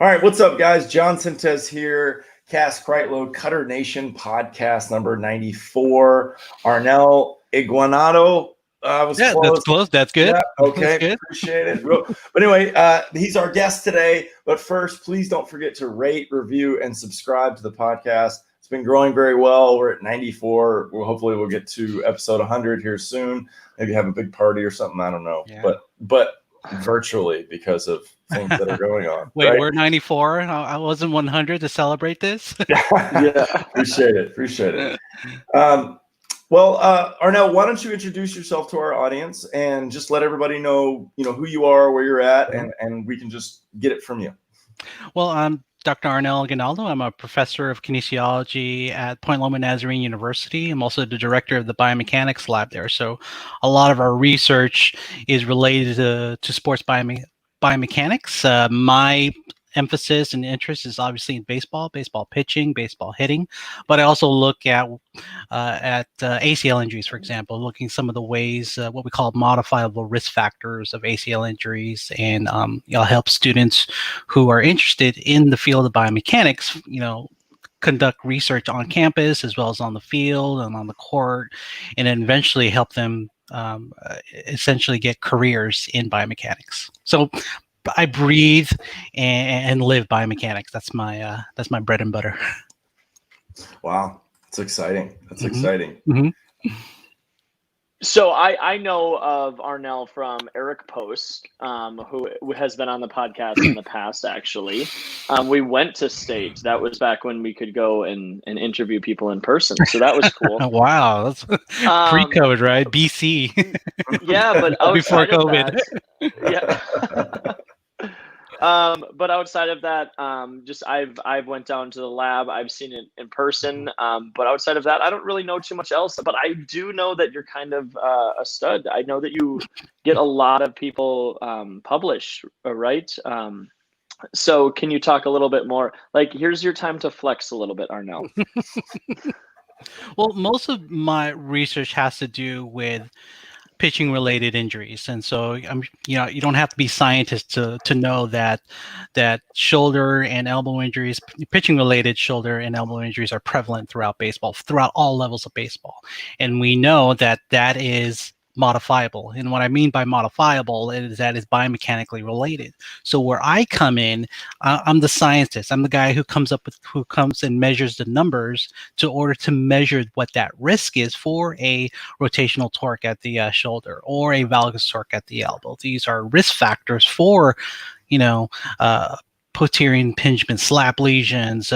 All right, what's up, guys? John Sintez here, Cast Kreitlow, Cutternation podcast number 94. Arnel Aguinaldo was Yeah, close. that's close. That's good. Yeah, okay, That's good. appreciate it. But anyway, he's our guest today. But first, please don't forget to rate, review, and subscribe to the podcast. It's been growing very well. We're at 94. Hopefully we'll get to episode 100 here soon. Maybe have a big party or something. I don't know. Yeah. But virtually because of things that are going on. Wait, right? we're 94. I wasn't 100 to celebrate this. Yeah, appreciate it. Arnel, why don't you introduce yourself to our audience and just let everybody know, who you are, where you're at, and we can just get it from you. Well, I'm Dr. Arnel Aguinaldo. I'm a professor of kinesiology at Point Loma Nazarene University. I'm also the director of the biomechanics lab there. So a lot of our research is related to sports biomechanics. My emphasis and interest is obviously in baseball pitching, baseball hitting, but I also look at ACL injuries, for example, looking at some of the ways, what we call modifiable risk factors of ACL injuries, and help students who are interested in the field of biomechanics, conduct research on campus as well as on the field and on the court, and then eventually help them essentially get careers in biomechanics. So I breathe and live biomechanics. That's my bread and butter. Wow, that's exciting. Exciting. Mm-hmm. So I know of Arnel from Eric Post, who has been on the podcast in the past, actually. We went to State. That was back when we could go and interview people in person. So that was cool. Wow. That's pre-COVID, right? BC. Yeah, but before COVID. But outside of that, I've went down to the lab. I've seen it in person. But outside of that, I don't really know too much else. But I do know that you're kind of a stud. I know that you get a lot of people publish, right? So can you talk a little bit more? Like, here's your time to flex a little bit, Arnel. Well, most of my research has to do with pitching related injuries, and so you don't have to be scientists to know that shoulder and elbow injuries, pitching related shoulder and elbow injuries, are prevalent throughout baseball, throughout all levels of baseball, and we know that is modifiable. And what I mean by modifiable is that it's biomechanically related. So where I come in, I'm the scientist. I'm the guy who comes and measures the numbers to order to measure what that risk is for a rotational torque at the shoulder or a valgus torque at the elbow. These are risk factors for, posterior impingement, slap lesions,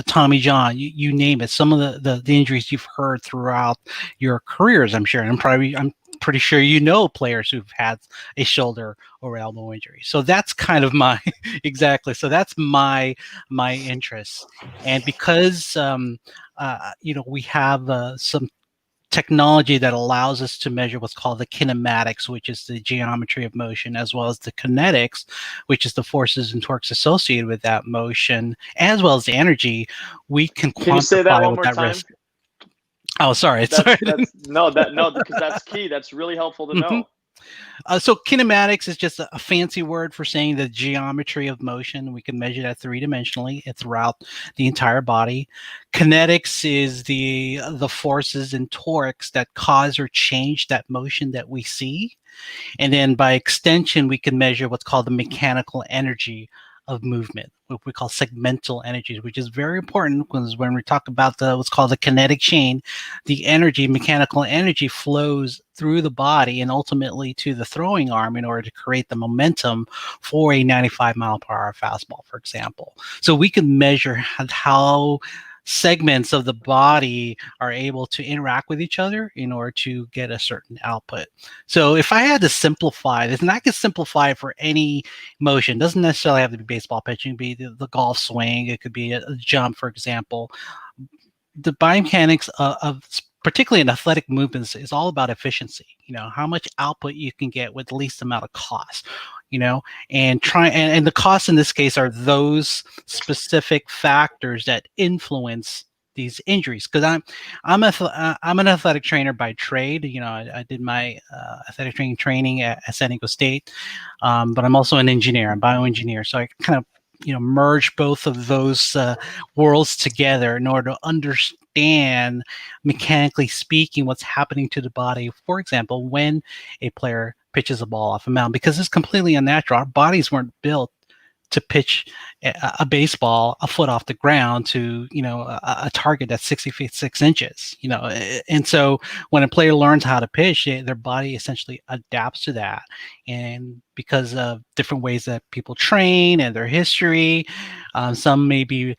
Tommy John, you name it. Some of the injuries you've heard throughout your careers, I'm sure. And I'm pretty sure players who've had a shoulder or elbow injury. So that's kind of my exactly. So that's my interest. And because we have some technology that allows us to measure what's called the kinematics, which is the geometry of motion, as well as the kinetics, which is the forces and torques associated with that motion, as well as the energy. We can quantify you say that one what more that time? risk. Oh, sorry. No, because that's key. That's really helpful to know. So kinematics is just a fancy word for saying the geometry of motion. We can measure that three-dimensionally throughout the entire body. Kinetics is the forces and torques that cause or change that motion that we see. And then by extension, we can measure what's called the mechanical energy of movement, what we call segmental energies, which is very important because when we talk about what's called the kinetic chain, the mechanical energy flows through the body and ultimately to the throwing arm in order to create the momentum for a 95 mile per hour fastball, for example. So we can measure how segments of the body are able to interact with each other in order to get a certain output. So if I had to simplify this, and I could simplify it for any motion, doesn't necessarily have to be baseball pitching, it could be the golf swing, it could be a jump, for example. The biomechanics of particularly in athletic movements is all about efficiency. How much output you can get with the least amount of cost. And the costs in this case are those specific factors that influence these injuries. Because I'm an athletic trainer by trade. I did my athletic training at San Diego State, but I'm also an engineer, a bioengineer. So I kind of merge both of those worlds together in order to understand, mechanically speaking, what's happening to the body. For example, when a player pitches a ball off a mound, because it's completely unnatural. Our bodies weren't built to pitch a baseball a foot off the ground to a target that's 60 feet 6 inches. And so when a player learns how to pitch, their body essentially adapts to that. And because of different ways that people train and their history, some may be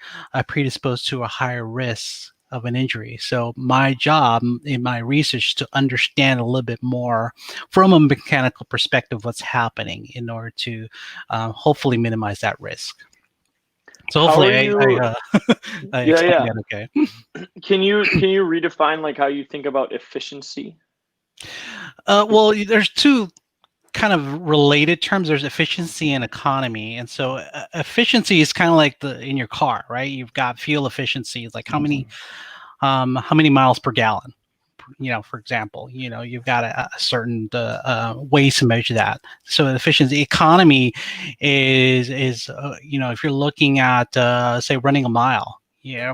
predisposed to a higher risk of an injury. So my job in my research is to understand a little bit more from a mechanical perspective what's happening in order to hopefully minimize that risk. So hopefully I explained that okay. Can you redefine like how you think about efficiency? Well, there's two kind of related terms. There's efficiency and economy. And so efficiency is kind of like in your car, right? You've got fuel efficiency. It's like how many miles per gallon, for example. You've got a certain ways to measure that. So efficiency. Economy is if you're looking at say running a mile.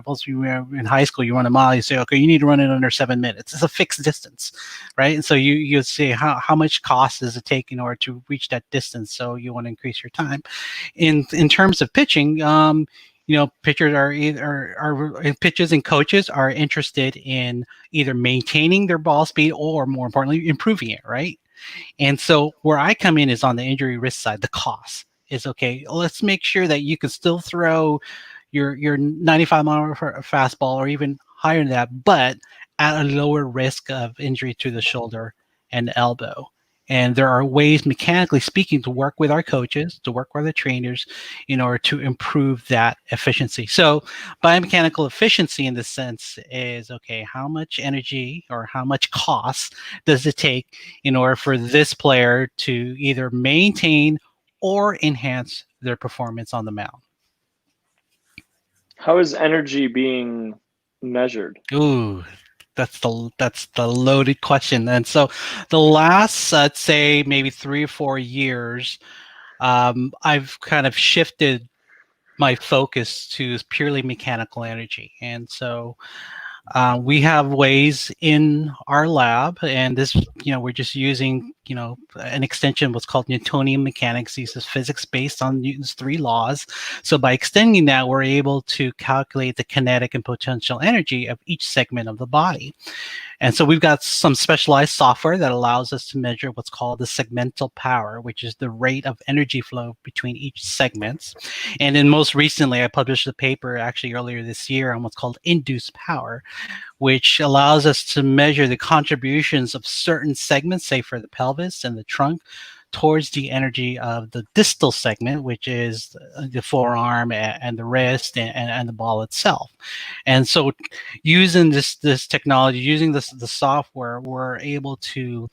Once you were in high school, you run a mile, you say, okay, you need to run it under 7 minutes. It's a fixed distance, right? And so you say how much cost does it take in order to reach that distance? So you want to increase your time. In terms of pitching, pitchers pitchers and coaches are interested in either maintaining their ball speed or, more importantly, improving it, right? And so where I come in is on the injury risk side. The cost is, okay, let's make sure that you can still throw your 95 mile an hour fastball or even higher than that, but at a lower risk of injury to the shoulder and elbow. And there are ways, mechanically speaking, to work with our coaches, to work with the trainers in order to improve that efficiency. So biomechanical efficiency in this sense is, okay, how much energy or how much cost does it take in order for this player to either maintain or enhance their performance on the mound? How is energy being measured? Ooh, that's the loaded question. And so the last, I'd say maybe 3 or 4 years, I've kind of shifted my focus to purely mechanical energy. And so we have ways in our lab, and this, we're just using, an extension, what's called Newtonian mechanics, uses physics based on Newton's 3 laws. So by extending that, we're able to calculate the kinetic and potential energy of each segment of the body. And so we've got some specialized software that allows us to measure what's called the segmental power, which is the rate of energy flow between each segments. And then most recently, I published a paper actually earlier this year on what's called induced power, which allows us to measure the contributions of certain segments, say for the pelvis and the trunk, towards the energy of the distal segment, which is the forearm and the wrist and the ball itself. And so using this technology, using the software, we're able to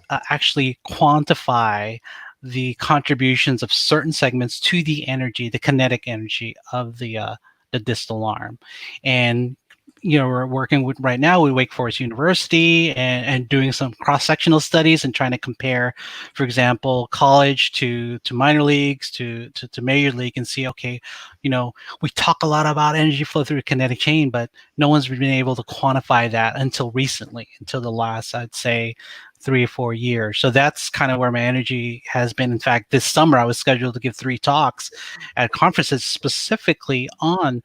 actually quantify the contributions of certain segments to the energy, the kinetic energy of the distal arm. And we're working with right now with Wake Forest University and doing some cross-sectional studies and trying to compare, for example, college to minor leagues to major league, and see, okay, we talk a lot about energy flow through the kinetic chain, but no one's been able to quantify that until recently, until the last, I'd say, 3 or 4 years. So that's kind of where my energy has been. In fact, this summer I was scheduled to give 3 talks at conferences specifically on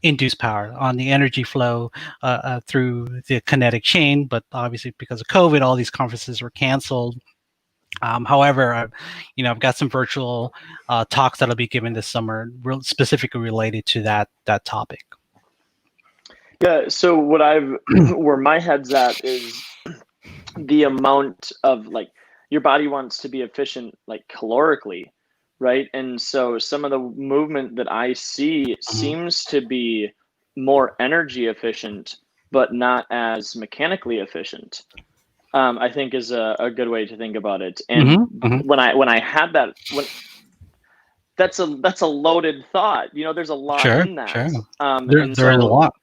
induced power, on the energy flow through the kinetic chain. But obviously, because of COVID, all these conferences were canceled. However, I've got some virtual talks that'll be given this summer, specifically related to that topic. Yeah. So what where my head's at is the amount of, like, your body wants to be efficient, like calorically, right? And so some of the movement that I see seems to be more energy efficient, but not as mechanically efficient. I think is a good way to think about it. And when I had that, that's a loaded thought. There's a lot in that. Sure. There is a lot.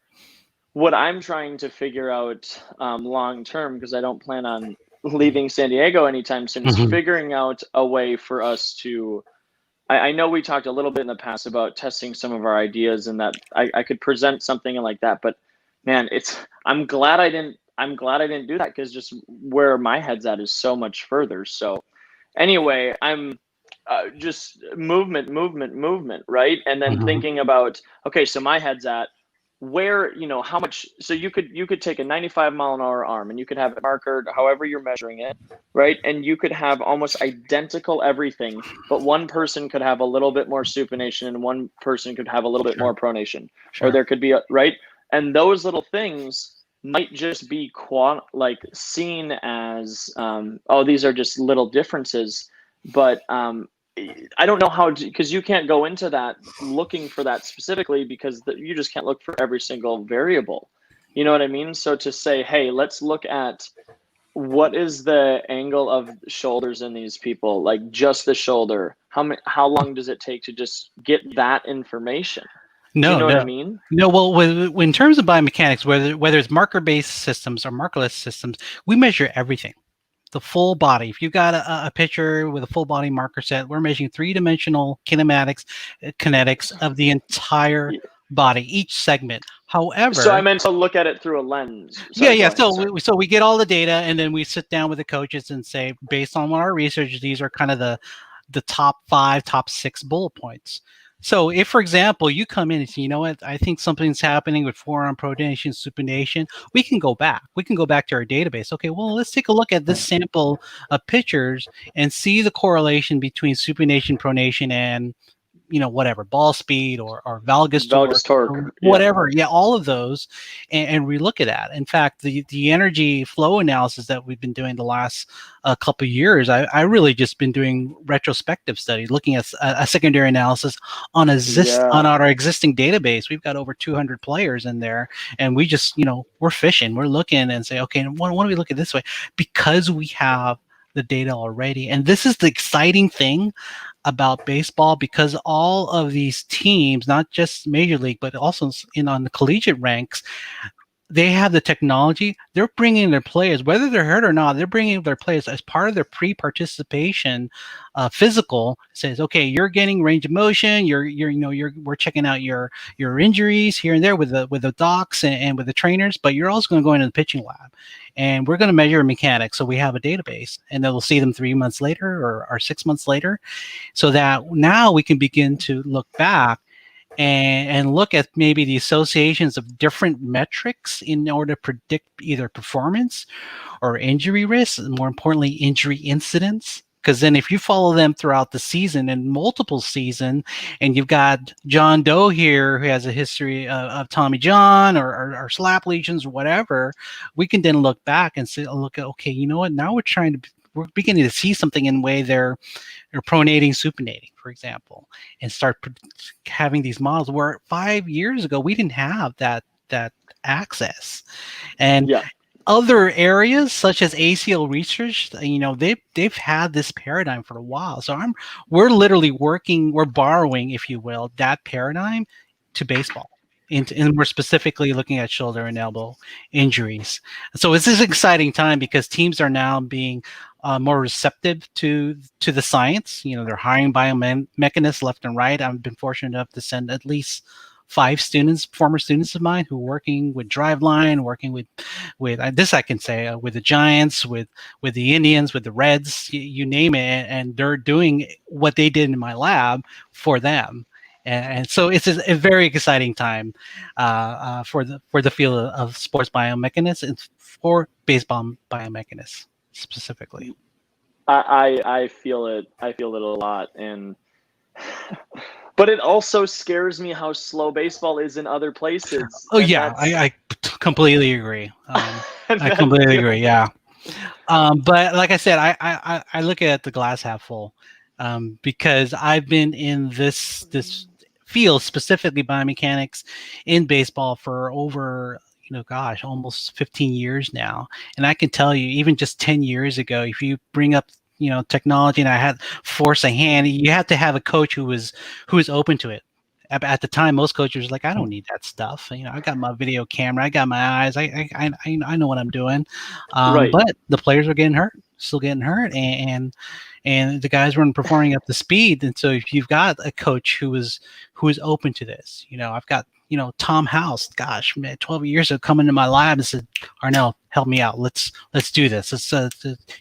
What I'm trying to figure out long term, because I don't plan on leaving San Diego anytime soon, is figuring out a way for us to, I know we talked a little bit in the past about testing some of our ideas, and that I could present something like that, but man, I'm glad I didn't do that, because just where my head's at is so much further. So anyway, I'm just movement, right? And then Mhm. thinking about, okay, so my head's at where, how much, so you could take a 95-mile-an-hour arm, and you could have it markered however you're measuring it, right? And you could have almost identical everything, but one person could have a little bit more supination and one person could have a little bit more pronation, or Sure. there could be right? And those little things might just be like seen as, oh, these are just little differences, but I don't know how, because you can't go into that looking for that specifically, because you just can't look for every single variable. You know what I mean? So to say, hey, let's look at what is the angle of shoulders in these people, like just the shoulder. How long does it take to just get that information? Do you No, know what I no, mean? no. Well, in terms of biomechanics, whether it's marker-based systems or markerless systems, we measure everything, the full body. If you got a picture with a full body marker set, we're measuring three-dimensional kinematics, kinetics of the entire body, each segment. So I However, meant to look at it through a lens. yeah, Sorry, go yeah. ahead. Sorry. So we get all the data, and then we sit down with the coaches and say, based on our research, these are kind of the top 5, top 6 bullet points. So if, for example, you come in and say, you know what, I think something's happening with forearm pronation, supination, we can go back. We can go back to our database. Okay, well, let's take a look at this sample of pictures and see the correlation between supination, pronation, and whatever, ball speed or valgus torque, Valgus torque. or Yeah. whatever. Yeah, all of those, and we look at that. In fact, the energy flow analysis that we've been doing the last couple of years, I really just been doing retrospective studies, looking at a secondary analysis on on our existing database. We've got over 200 players in there, and we just, we're fishing, we're looking and say, okay, why don't we look at this way? Because we have the data already. And this is the exciting thing about baseball, because all of these teams, not just Major League, but also on the collegiate ranks, they have the technology. They're bringing their players, whether they're hurt or not, they're bringing their players as part of their pre-participation physical. Says, okay, you're getting range of motion. We're checking out your injuries here and there with the docs and with the trainers, but you're also going to go into the pitching lab, and we're going to measure mechanics. So we have a database, and then we'll see them 3 months later or 6 months later, so that now we can begin to look back and look at maybe the associations of different metrics in order to predict either performance or injury risk, and more importantly, injury incidence. Because then if you follow them throughout the season and multiple season, and you've got John Doe here who has a history of Tommy John or slap lesions or whatever, we can then look back and say, look at, okay, you know what, now we're beginning to see something in the way they're pronating, supinating, for example, and start having these models where 5 years ago we didn't have that access. And other areas such as ACL research, they've had this paradigm for a while. So we're literally we're borrowing, if you will, that paradigm to baseball. And we're specifically looking at shoulder and elbow injuries. So it's this exciting time because teams are now being more receptive to the science. They're hiring biomechanists left and right. I've been fortunate enough to send at least 5 students, former students of mine, who are working with Driveline, working with this I can say, with the Giants, with the Indians, with the Reds, you name it, and they're doing what they did in my lab for them. And so it's a very exciting time for the field of sports biomechanics and for baseball biomechanics specifically. I feel it. I feel it a lot, and but it also scares me how slow baseball is in other places. Oh yeah, I completely agree. I completely agree. Yeah, but like I said, I look at the glass half full, because I've been in this field, specifically biomechanics, in baseball for over almost 15 years now. And I can tell you, even just 10 years ago, if you bring up technology and I had force a hand, you have to have a coach who was open to it. At the time, most coaches were like, I don't need that stuff. You know, I got my video camera, I got my eyes, I know what I'm doing. Right. But the players were getting hurt, still getting hurt, and the guys weren't performing up to speed. And so if you've got a coach who is open to this, you know, I've got, you know, Tom House, gosh, man, 12 years ago, come into my lab and said, Arnel, help me out. Let's do this.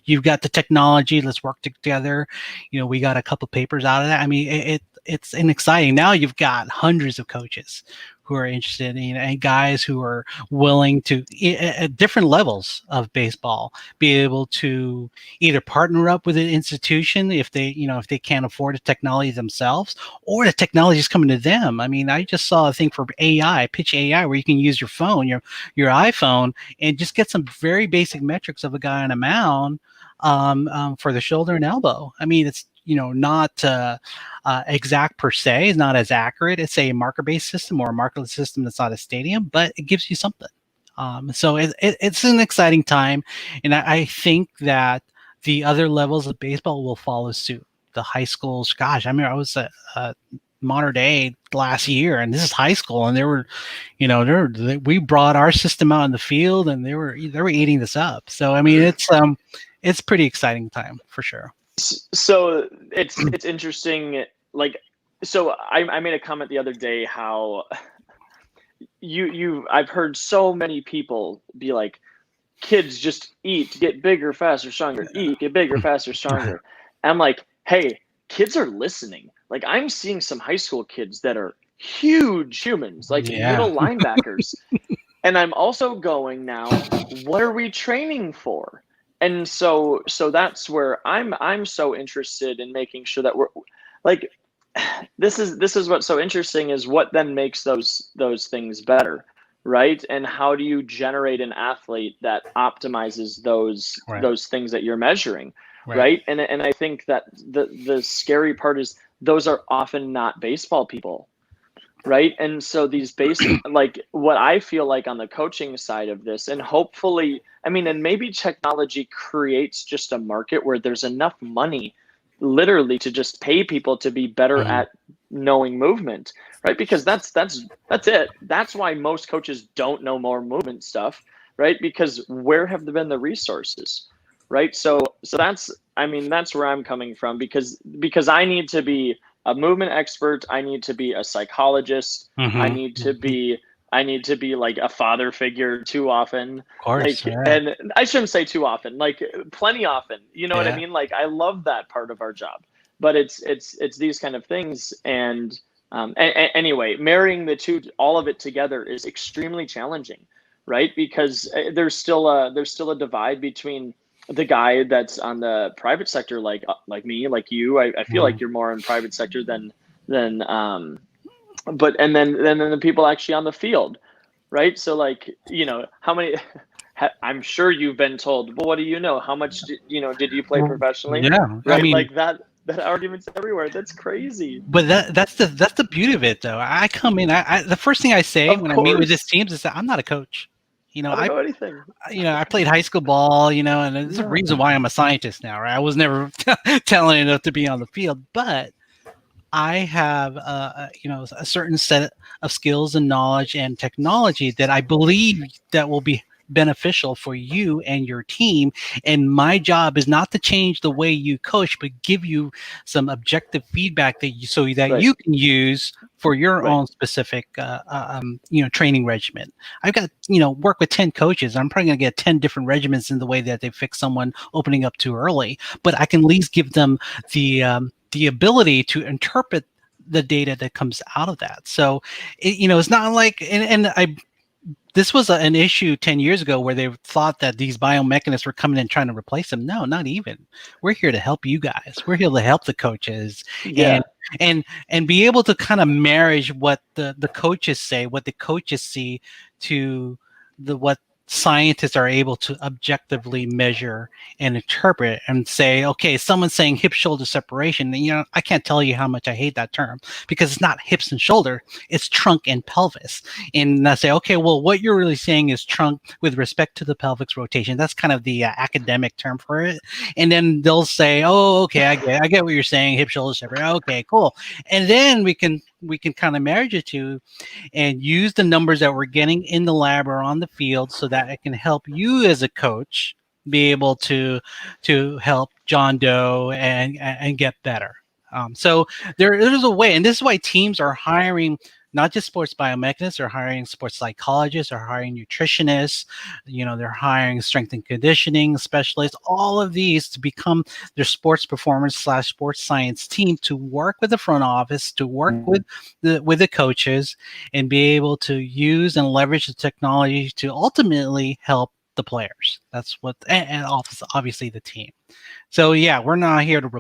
You've got the technology. Let's work together. You know, we got a couple papers out of that. I mean, it's an exciting. Now you've got hundreds of coaches who are interested in, and guys who are willing to, at different levels of baseball, be able to either partner up with an institution if they can't afford the technology themselves, or the technology is coming to them. I mean, I just saw a thing for AI, pitch AI, where you can use your phone, your iPhone, and just get some very basic metrics of a guy on a mound for the shoulder and elbow. I mean, it's, you know, not exact per se, is not as accurate. It's a marker-based system or a markerless system that's not a stadium, but it gives you something. So it's an exciting time, and I think that the other levels of baseball will follow suit. The high schools, gosh, I mean, I was at Modern Day last year, and this is high school, and they were, you know, we brought our system out in the field, and they were eating this up. So I mean, it's pretty exciting time for sure. So it's interesting. Like, so I made a comment the other day how I've heard so many people be like, kids just eat, get bigger, faster, stronger, eat, get bigger, faster, stronger. And I'm like, hey, kids are listening. Like, I'm seeing some high school kids that are huge humans, like middle linebackers. And I'm also going, now, what are we training for? And so that's where I'm so interested in making sure that we're like, this is what's so interesting, is what then makes those things better, right? And how do you generate an athlete that optimizes those things that you're measuring, right? And I think that the scary part is those are often not baseball people, right? And so these basic, like what I feel like on the coaching side of this, and hopefully, I mean, and maybe technology creates just a market where there's enough money literally to just pay people to be better at knowing movement, right? Because that's it. That's why most coaches don't know more movement stuff, right? Because where have there been the resources, right? So that's, I mean, that's where I'm coming from, because I need to be a movement expert. I need to be a psychologist. I need to be like a father figure too often. Of course, like, and I shouldn't say too often, like plenty often. You know what I mean? Like, I love that part of our job, but it's these kind of things. And anyway, marrying the two, all of it together, is extremely challenging, right? Because there's still a divide between the guy that's on the private sector, like me, like you. I feel like you're more in private sector than but and then the people actually on the field, right? So, like, you know, how many I'm sure you've been told, well, what do you know? How much did you play professionally? Yeah, right. I mean, like that argument's everywhere. That's crazy. But that's the beauty of it, though. I come in, the first thing I say when I meet with this teams is that I'm not a coach. You know, I don't know anything. You know, I played high school ball, you know, and there's a reason why I'm a scientist now, right? I was never talented enough to be on the field, but I have, you know, a certain set of skills and knowledge and technology that I believe that will be beneficial for you and your team. And my job is not to change the way you coach, but give you some objective feedback that you can use for your own specific, you know, training regimen. I've got, you know, work with 10 coaches. I'm probably going to get 10 different regimens in the way that they fix someone opening up too early, but I can at least give them the ability to interpret the data that comes out of that. So, you know, it's not like, this was an issue 10 years ago where they thought that these biomechanists were coming in trying to replace them. No, not even. We're here to help you guys. We're here to help the coaches and be able to kind of marry what the coaches say, what the coaches see, to what scientists are able to objectively measure and interpret, and say, okay, someone's saying hip shoulder separation, and, you know, I can't tell you how much I hate that term, because it's not hips and shoulder, it's trunk and pelvis. And I say, okay, well, what you're really saying is trunk with respect to the pelvis rotation. That's kind of the academic term for it. And then they'll say, oh, okay, I get what you're saying, hip shoulder separation. Okay, cool. And then we can we can kind of marry it to and use the numbers that we're getting in the lab or on the field so that it can help you as a coach be able to help John Doe and get better. So there's a way, and this is why teams are hiring not just sports biomechanists, they're hiring sports psychologists, they're hiring nutritionists, they're hiring strength and conditioning specialists, all of these to become their sports performance / sports science team to work with the front office, to work with the coaches, and be able to use and leverage the technology to ultimately help the players. That's what, and obviously the team. So yeah, we're not here to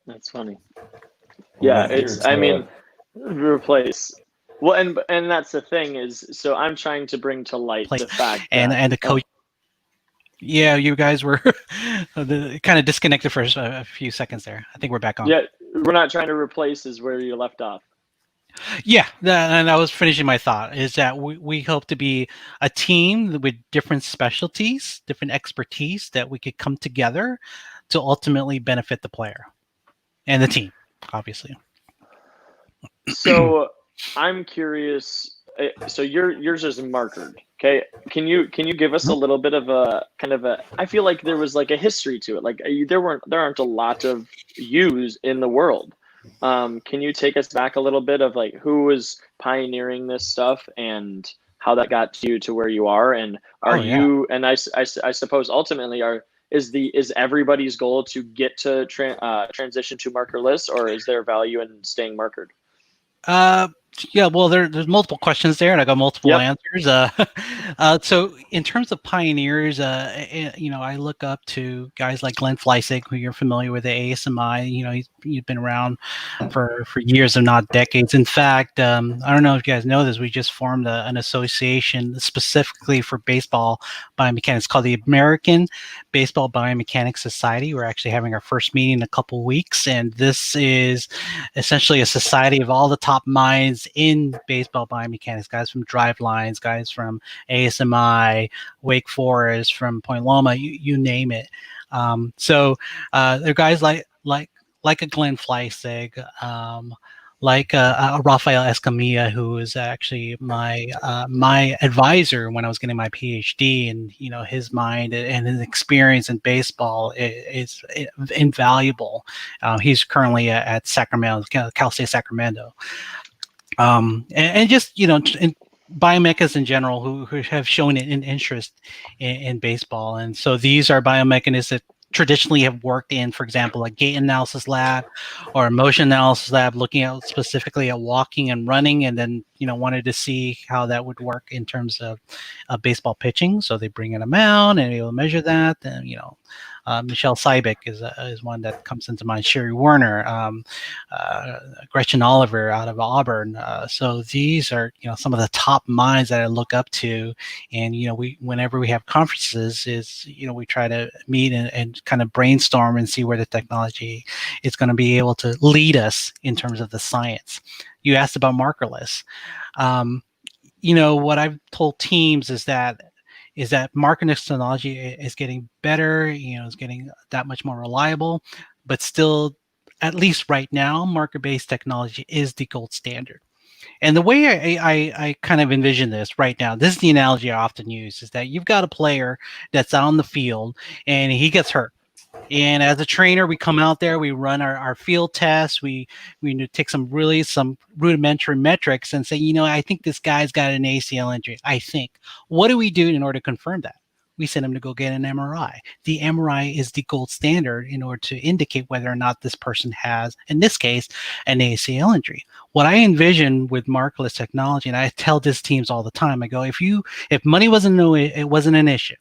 That's funny. Yeah, replace. Well, and that's the thing is, so I'm trying to bring to light the fact that, and the coach. Yeah, you guys were kind of disconnected for a few seconds there. I think we're back on. Yeah, we're not trying to replace is where you left off. Yeah, and I was finishing my thought, is that we hope to be a team with different specialties, different expertise that we could come together to ultimately benefit the player and the team, obviously. So I'm curious. So yours is markered. Okay, can you give us a little bit of a kind of a? I feel like there was like a history to it. Like there aren't a lot of U's in the world. Can you take us back a little bit of like who was pioneering this stuff and how that got you to where you are? And you? And I suppose ultimately is everybody's goal to get to transition to markerless, or is there value in staying markered? Yeah, well, there's multiple questions there, and I got multiple answers. So in terms of pioneers, I look up to guys like Glenn Fleissig, who you're familiar with, the ASMI. He's been around for years, if not decades. In fact, I don't know if you guys know this, we just formed an association specifically for baseball biomechanics called the American Baseball Biomechanics Society. We're actually having our first meeting in a couple weeks, and this is essentially a society of all the top minds in baseball biomechanics, guys from Drivelines, guys from ASMI, Wake Forest, from Point Loma, you name it. So there are guys like a Glenn Fleissig, like Rafael Escamilla, who is actually my advisor when I was getting my PhD, and his mind and his experience in baseball is invaluable. He's currently at Sacramento, Cal State Sacramento, and just in biomechanists in general who have shown an interest in baseball. And so these are biomechanists that traditionally have worked in, for example, a gait analysis lab or a motion analysis lab, looking at specifically at walking and running, and then wanted to see how that would work in terms of baseball pitching. So they bring in a mound and able to measure that. And Michelle Siebeck is one that comes into mind. Sherry Werner, Gretchen Oliver out of Auburn. So these are some of the top minds that I look up to, and whenever we have conferences, we try to meet and kind of brainstorm and see where the technology is going to be able to lead us in terms of the science. You asked about markerless. What I've told teams is that markerless technology is getting better, is getting that much more reliable, but still, at least right now, marker-based technology is the gold standard. And the way I kind of envision this right now, this is the analogy I often use, is that you've got a player that's out on the field and he gets hurt. And as a trainer, we come out there, we run our field tests, we take some rudimentary metrics and say, I think this guy's got an ACL injury. I think. What do we do in order to confirm that? We send him to go get an MRI. The MRI is the gold standard in order to indicate whether or not this person has, in this case, an ACL injury. What I envision with markerless technology, and I tell this teams all the time, I go, if money it wasn't an issue,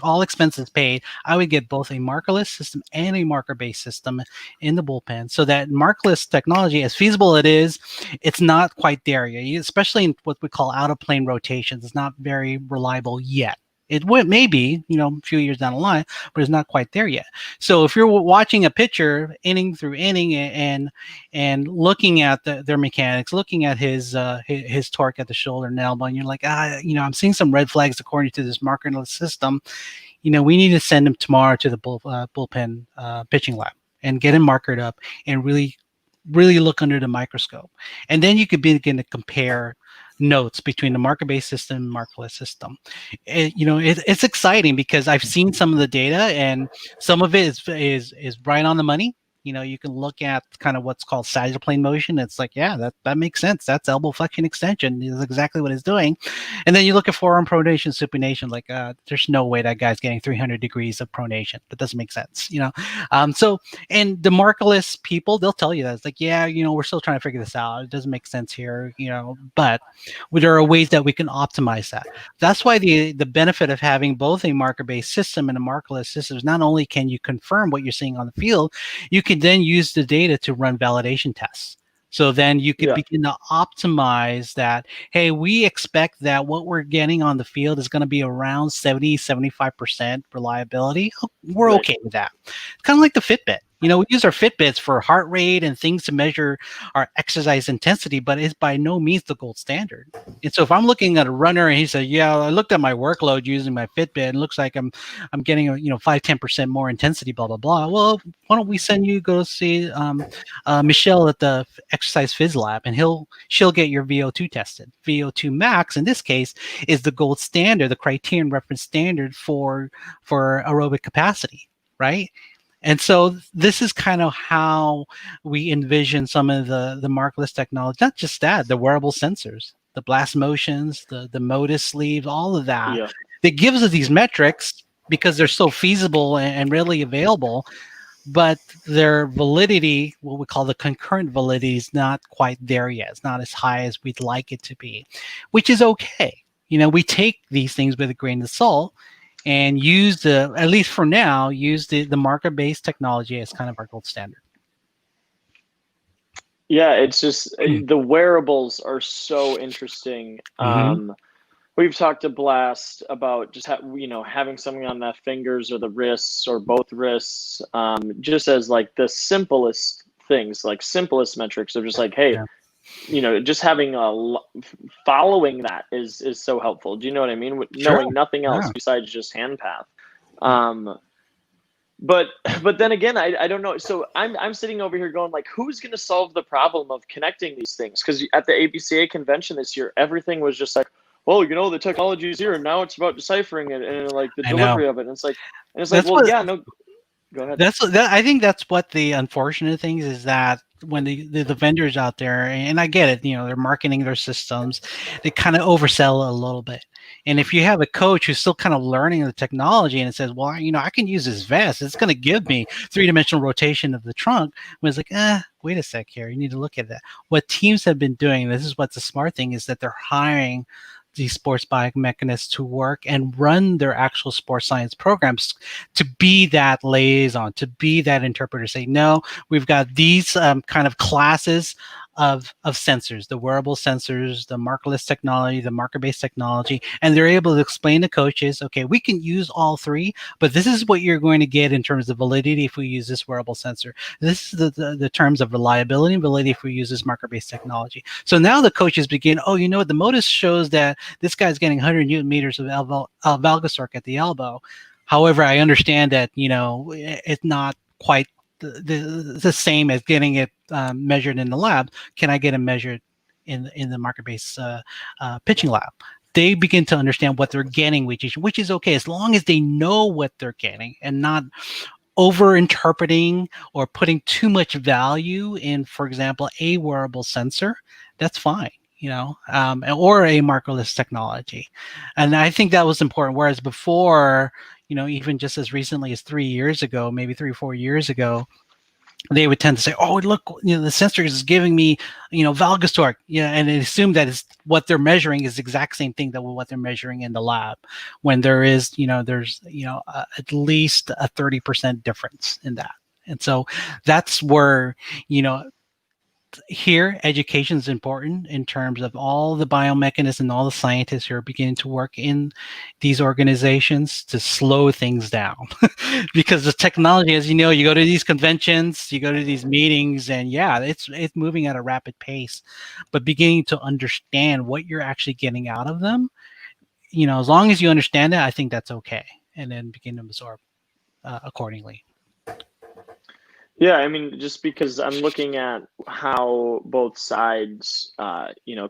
all expenses paid, I would get both a markerless system and a marker-based system in the bullpen, so that markerless technology, as feasible it is, it's not quite there yet, especially in what we call out-of-plane rotations. It's not very reliable yet. It may be, a few years down the line, but it's not quite there yet. So if you're watching a pitcher inning through inning and looking at their mechanics, looking at his torque at the shoulder and elbow, and you're like, I'm seeing some red flags according to this markerless system, we need to send him tomorrow to the bullpen pitching lab and get him markered up and really look under the microscope. And then you could begin to compare notes between the marker-based system and markerless system. It's exciting because I've seen some of the data, and some of it is right on the money. You can look at kind of what's called sagittal plane motion. It's like, yeah, that makes sense. That's elbow flexion extension. Is exactly what it's doing. And then you look at forearm pronation, supination. Like, there's no way that guy's getting 300 degrees of pronation. That doesn't make sense. So, and the markerless people, they'll tell you that it's like, yeah, we're still trying to figure this out. It doesn't make sense here. But there are ways that we can optimize that. That's why the benefit of having both a marker-based system and a markerless system is not only can you confirm what you're seeing on the field, you can then use the data to run validation tests. So then you can begin to optimize that. Hey, we expect that what we're getting on the field is going to be around 70-75% reliability. We're okay with that. Kind of like the Fitbit. We use our Fitbits for heart rate and things to measure our exercise intensity, but it's by no means the gold standard. And so if I'm looking at a runner and he said, yeah, I looked at my workload using my Fitbit and it looks like I'm getting 5-10% more intensity, blah, blah, blah. Well, why don't we send you go see Michelle at the exercise phys lab, and she'll get your VO2 tested. VO2 max in this case is the gold standard, the criterion reference standard for aerobic capacity, right? And so this is kind of how we envision some of the markerless technology. Not just that, the wearable sensors, the blast motions, the Modus sleeves, all of that. Yeah. That gives us these metrics because they're so feasible and readily available, but their validity, what we call the concurrent validity, is not quite there yet. It's not as high as we'd like it to be, which is okay. We take these things with a grain of salt, and at least for now, use the marker-based technology as kind of our gold standard. Yeah, it's just the wearables are so interesting. Mm-hmm. We've talked to Blast about just having something on the fingers or the wrists or both wrists, just as like the simplest things, like simplest metrics of just like, hey. Yeah. Just having following that is so helpful. Do you know what I mean? Knowing nothing else besides just hand path. But then again, I don't know. So I'm sitting over here going like, who's going to solve the problem of connecting these things? Because at the ABCA convention this year, everything was just like, well, the technology is here, and now it's about deciphering it and like the delivery of it. And it's like, no. Go ahead. I think that's what the unfortunate thing is that when the vendors out there, and I get it, they're marketing their systems, they kind of oversell a little bit. And if you have a coach who's still kind of learning the technology and it says, well, I can use this vest, it's going to give me 3-dimensional rotation of the trunk. When it's like, wait a sec here, you need to look at that. What teams have been doing, this is what's the smart thing, is that they're hiring these sports biomechanists to work and run their actual sports science programs to be that liaison, to be that interpreter, say, no, we've got these kind of classes of sensors, the wearable sensors, the markerless technology, the marker-based technology, and they're able to explain to coaches, okay, we can use all three, but this is what you're going to get in terms of validity if we use this wearable sensor. This is the terms of reliability and validity if we use this marker-based technology. So now the coaches begin, the Modus shows that this guy's getting 100 Newton meters of valgus torque at the elbow. However, I understand that, it's not quite the same as getting it measured in the lab. Can I get it measured in the marker-based pitching lab? They begin to understand what they're getting, which is okay, as long as they know what they're getting and not over-interpreting or putting too much value in, for example, a wearable sensor. That's fine, or a markerless technology. And I think that was important. Whereas before, even just as recently as 3 years ago, maybe 3 or 4 years ago, they would tend to say, oh, look, the sensor is giving me, valgus torque. And they assume that is what they're measuring is the exact same thing that what they're measuring in the lab, when there is, there's, at least a 30% difference in that. And so that's where, here education is important in terms of all the biomechanists and all the scientists who are beginning to work in these organizations to slow things down. Because the technology, as you go to these conventions, you go to these meetings, and it's moving at a rapid pace, but beginning to understand what you're actually getting out of them, as long as you understand that, I think that's okay. and then begin to absorb accordingly. Yeah, I mean, just because I'm looking at how both sides,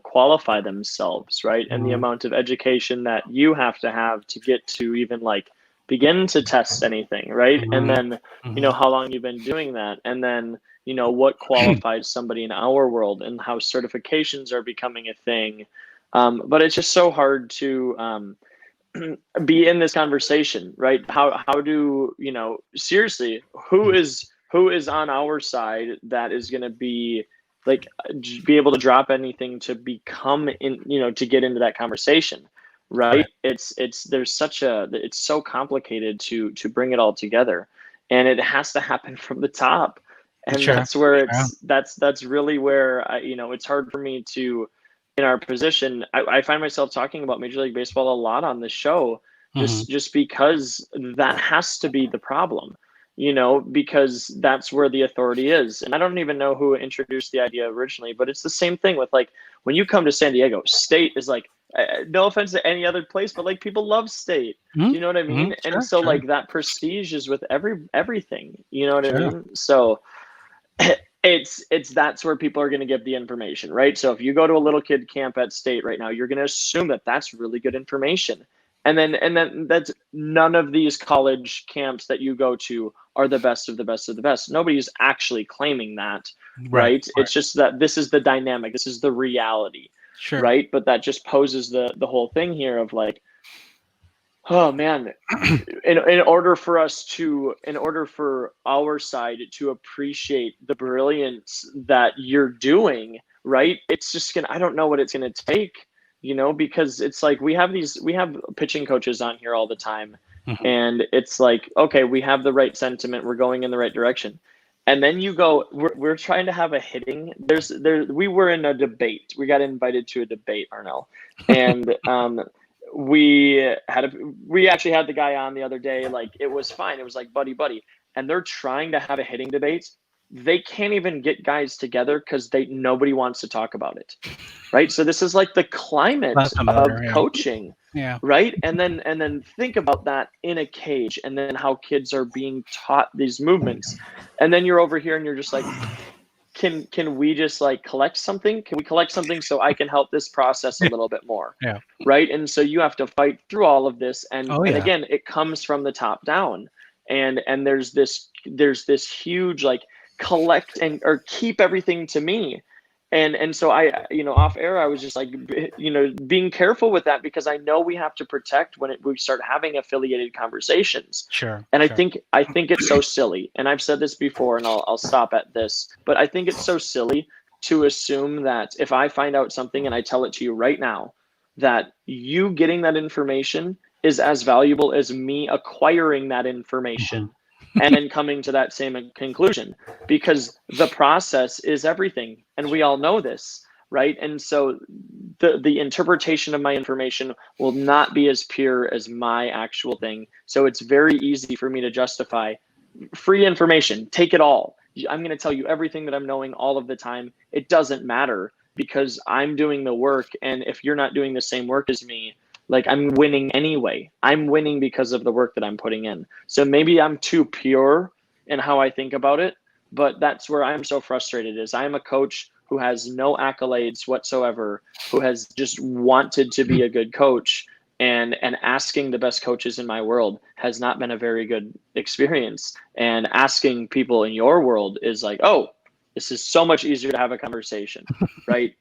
qualify themselves, right? And the amount of education that you have to get to even like begin to test anything, right? And then, how long you've been doing that. And then, what qualifies somebody in our world and how certifications are becoming a thing. But it's just so hard to be in this conversation, right? How do, seriously, who is on our side that is going to be like be able to drop anything to become in, to get into that conversation, right? It's it's so complicated to bring it all together, and it has to happen from the top. And that's where that's really where it's hard for me to, in our position, I find myself talking about Major League Baseball a lot on the show, just because that has to be the problem. Because that's where the authority is. And I don't even know who introduced the idea originally, but it's the same thing with like, when you come to San Diego, state is like, no offense to any other place, but like people love state. Do you know what I mean? And so like that prestige is with everything, you know what I mean? So it's that's where people are going to give the information, right? So if you go to a little kid camp at state right now, you're going to assume that that's really good information. And then that's none of these college camps that you go to are the best of the best of the best. Nobody's actually claiming that, right? It's just that this is the dynamic. This is the reality, right? But that just poses the whole thing here of like, oh man, in order for our side to appreciate the brilliance that you're doing, right? It's just I don't know what it's gonna take. Because it's like we have pitching coaches on here all the time, and it's like, okay, we have the right sentiment, we're going in the right direction, and then you go, we're trying to have a hitting. We were in a debate. We got invited to a debate, Arnel, and we actually had the guy on the other day. Like it was fine. It was like buddy, and they're trying to have a hitting debate. They can't even get guys together because nobody wants to talk about it, right? So this is like the climate of coaching, right? And then think about that in a cage, and then how kids are being taught these movements, and then you're over here and you're just like, can we just like collect something? Can we collect something so I can help this process a little bit more, right? And so you have to fight through all of this, and again, it comes from the top down, and there's this huge like collect or keep everything to me, and so I off air I was just like being careful with that, because I know we have to protect when we start having affiliated conversations. And I think it's so silly, and I've said this before, and I'll stop at this, but I think it's so silly to assume that if I find out something and I tell it to you right now, that you getting that information is as valuable as me acquiring that information and then coming to that same conclusion, because the process is everything, and we all know this, right? And so the interpretation of my information will not be as pure as my actual thing. So it's very easy for me to justify free information. Take it all. I'm going to tell you everything that I'm knowing all of the time. It doesn't matter, because I'm doing the work, and if you're not doing the same work as me, like I'm winning anyway. I'm winning because of the work that I'm putting in. So maybe I'm too pure in how I think about it, but that's where I'm so frustrated is I'm a coach who has no accolades whatsoever, who has just wanted to be a good coach, and asking the best coaches in my world has not been a very good experience. And asking people in your world is like, oh, this is so much easier to have a conversation, right?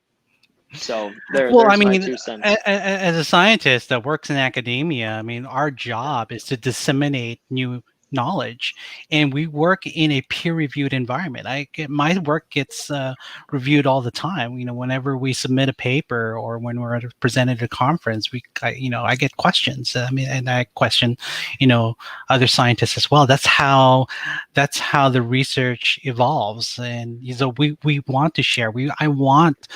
So there's my 2 cents. As a scientist that works in academia, I mean, our job is to disseminate new knowledge, and we work in a peer-reviewed environment. My work gets reviewed all the time. Whenever we submit a paper or when we're presented at a conference, I get questions. I mean, and I question, other scientists as well. That's how the research evolves, and so we want to share. I want,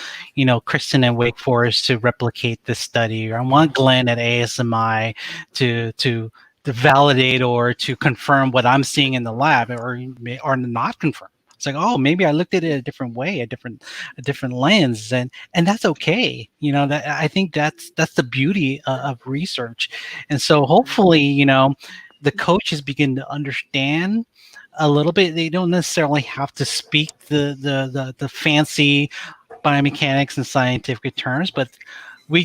Kristen at Wake Forest to replicate this study, or I want Glenn at ASMI to validate or to confirm what I'm seeing in the lab, or not confirm. It's like, oh, maybe I looked at it a different way, a different lens, and that's okay. That I think that's the beauty of research. And so hopefully, the coaches begin to understand a little bit. They don't necessarily have to speak the fancy biomechanics and scientific terms, but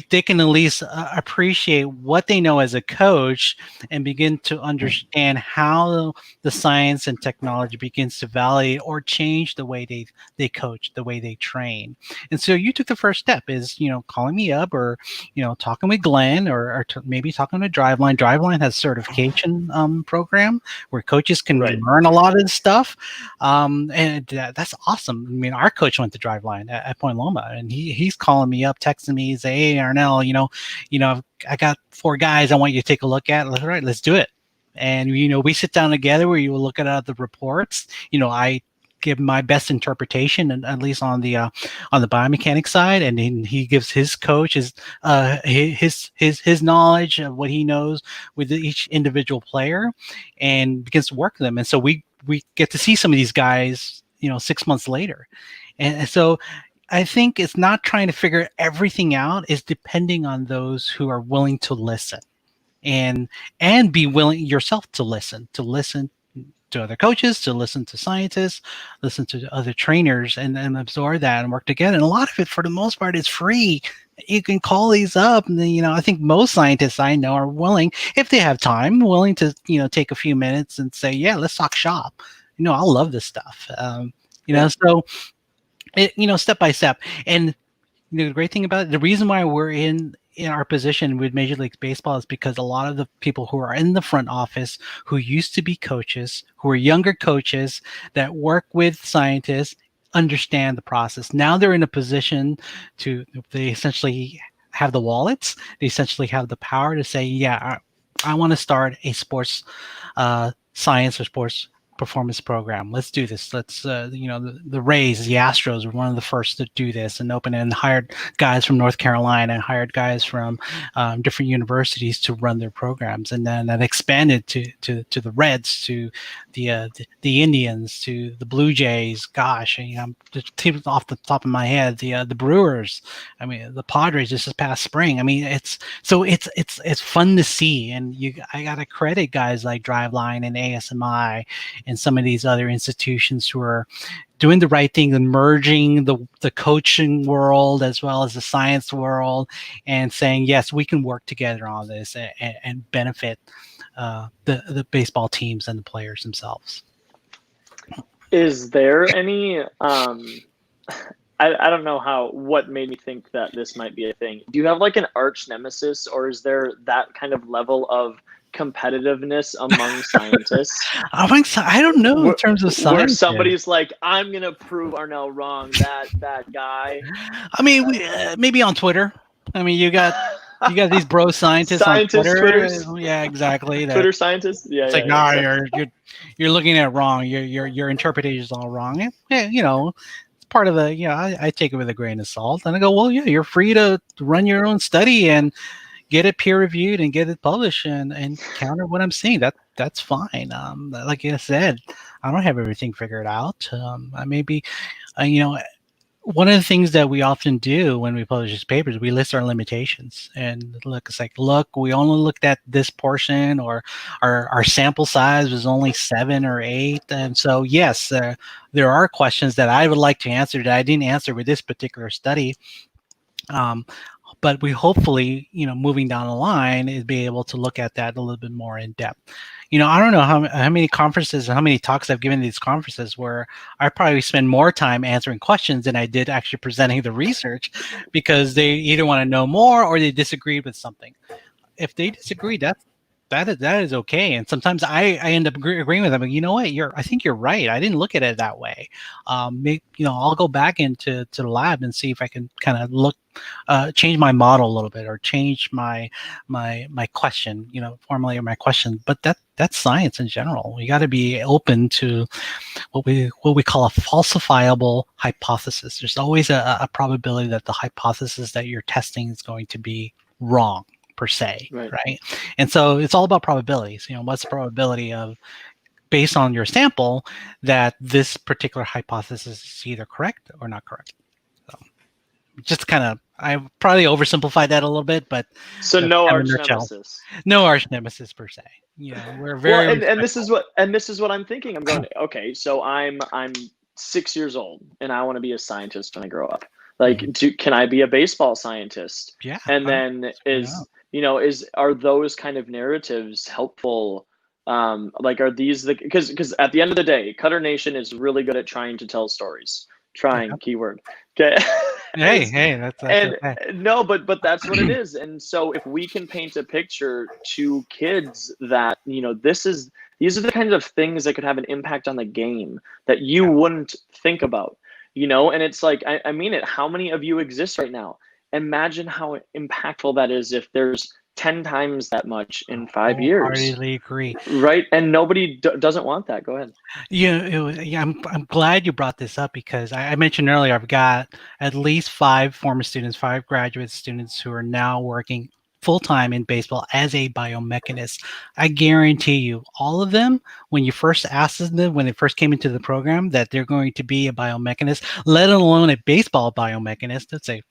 they can at least appreciate what they know as a coach and begin to understand how the science and technology begins to validate or change the way they coach, the way they train. And so you took the first step is, calling me up or, talking with Glenn or maybe talking to Driveline. Driveline has certification program where coaches can learn a lot of this stuff. And that's awesome. I mean, our coach went to Driveline at Point Loma, and he's calling me up, texting me, say, hey, Arnel, I got 4 guys I want you to take a look at. All right, let's do it. And, we sit down together where you will look at the reports. I give my best interpretation, and at least on the biomechanics side, and he gives his coach his knowledge of what he knows with each individual player, and begins to work with them. And so we get to see some of these guys, 6 months later. And so I think it's not trying to figure everything out, it's depending on those who are willing to listen and be willing yourself to listen to other coaches, to listen to scientists, listen to other trainers, and absorb that and work together. And a lot of it, for the most part, is free. You can call these up, and then, I think most scientists I know are willing, if they have time, willing to, take a few minutes and say, yeah, let's talk shop. I love this stuff. So it, step by step. And the great thing about it, the reason why we're in our position with Major League Baseball is because a lot of the people who are in the front office, who used to be coaches, who are younger coaches that work with scientists, understand the process. Now they're in a position they essentially have the wallets. They essentially have the power to say, yeah, I want to start a sports science or sports performance program. Let's do this. Let's, the Rays, the Astros were one of the first to do this and open it, and hired guys from North Carolina and hired guys from different universities to run their programs. And then that expanded to the Reds, to the Indians, to the Blue Jays. Gosh, the teams off the top of my head, the Brewers. I mean, the Padres just this past spring. I mean, it's fun to see. And I got to credit guys like Driveline and ASMI and some of these other institutions who are doing the right thing and merging the coaching world as well as the science world, and saying, yes, we can work together on this and benefit the baseball teams and the players themselves. Is there any, I don't know what made me think that this might be a thing. Do you have like an arch nemesis, or is there that kind of level of competitiveness among scientists? I don't know in terms of science. Where somebody's like, I'm gonna prove Arnel wrong. That guy. I mean, maybe on Twitter. I mean, you got these bro scientists on Twitter. Twitters. Yeah, exactly. Twitter scientists. Yeah. It's like, nah, you're looking at it wrong. Your interpretation is all wrong. Yeah, it's part of the. I take it with a grain of salt, and I go, well, yeah, you're free to run your own study and get it peer reviewed and get it published and counter what I'm seeing. That's fine. Like I said, I don't have everything figured out. I may be, one of the things that we often do when we publish these papers, we list our limitations. And it's like, look, we only looked at this portion, or our sample size was only 7 or 8. And so, yes, there are questions that I would like to answer that I didn't answer with this particular study. But we hopefully, moving down the line, is be able to look at that a little bit more in depth. I don't know how many conferences and how many talks I've given these conferences where I probably spend more time answering questions than I did actually presenting the research, because they either want to know more or they disagreed with something. If they disagree, that is okay. And sometimes I end up agreeing with them. You know what? I think you're right. I didn't look at it that way. I'll go back into the lab and see if I can kind of change my model a little bit, or change my question, formulate my question. But that's science in general. You got to be open to what we call a falsifiable hypothesis. There's always a probability that the hypothesis that you're testing is going to be wrong, per se, right? And so it's all about probabilities. What's the probability of based on your sample that this particular hypothesis is either correct or not correct. So just kind of, I probably oversimplified that a little bit, but So that's no kind of arch a nutshell. nemesis. No arch nemesis per se. We're Well, very and this is respectful. what I'm thinking. I'm going, okay, so I'm 6 years old and I want to be a scientist when I grow up. Like, can I be a baseball scientist? Yeah. And then are those kind of narratives helpful? Like, are these because at the end of the day, Cutternation is really good at trying to tell stories. Trying, keyword. Okay. Hey, that's And okay. no, but that's what it is. And so if we can paint a picture to kids that, these are the kinds of things that could have an impact on the game that you wouldn't think about, and it's like, I mean it, how many of you exist right now? Imagine how impactful that is if there's 10 times that much in 5 years. Wholeheartedly agree. Right. And nobody doesn't want that. Go ahead. I'm glad you brought this up because I mentioned earlier, I've got at least 5 former students, 5 graduate students who are now working full-time in baseball as a biomechanist. I guarantee you, all of them, when you first asked them, when they first came into the program, that they're going to be a biomechanist, let alone a baseball biomechanist, they'd say,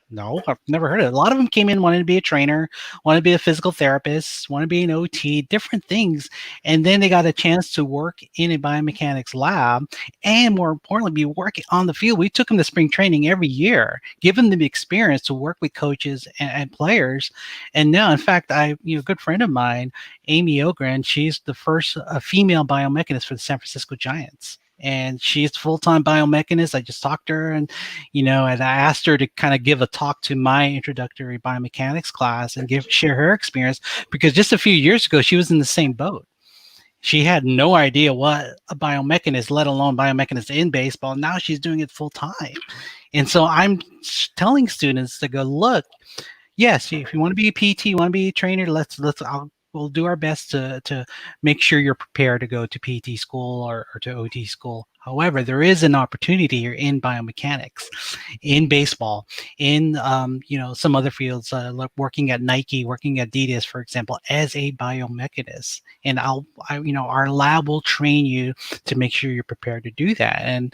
no, I've never heard of it. A lot of them came in wanting to be a trainer, want to be a physical therapist, want to be an OT, different things. And then they got a chance to work in a biomechanics lab and more importantly, be working on the field. We took them to spring training every year, give them the experience to work with coaches and players. And now, in fact, a good friend of mine, Amy Ogren, she's the first female biomechanist for the San Francisco Giants. And she's full-time biomechanist. I just talked to her and I asked her to kind of give a talk to my introductory biomechanics class and share her experience because just a few years ago, she was in the same boat. She had no idea what a biomechanist, let alone biomechanist in baseball. Now she's doing it full time. And so I'm telling students to go, look, yes, if you want to be a PT, you want to be a trainer, we'll do our best to make sure you're prepared to go to PT school or to OT school. However, there is an opportunity here in biomechanics, in baseball, in some other fields, like working at Nike, working at Adidas, for example, as a biomechanist. And our lab will train you to make sure you're prepared to do that. And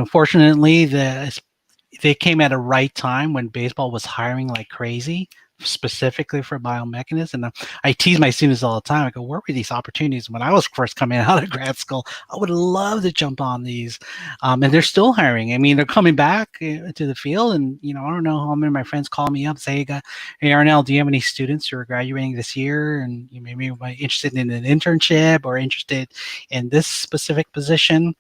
fortunately, they came at a right time when baseball was hiring like crazy, specifically for biomechanists. And I tease my students all the time. I go, where were these opportunities when I was first coming out of grad school? I would love to jump on these. And they're still hiring. I mean, they're coming back to the field. And, I don't know how many of my friends call me up and say, hey, Arnel, do you have any students who are graduating this year? And you maybe interested in an internship or interested in this specific position?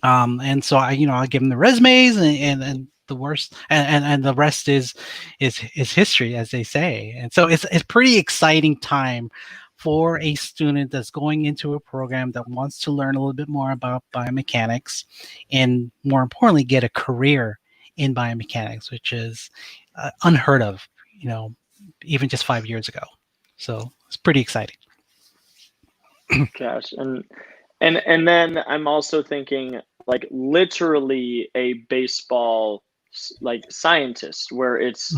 And so I give them the resumes and the worst and the rest is history, as they say. And so it's pretty exciting time for a student that's going into a program that wants to learn a little bit more about biomechanics and more importantly get a career in biomechanics, which is unheard of even just 5 years ago. So it's pretty exciting. Gosh, and then I'm also thinking like literally a baseball like scientist where it's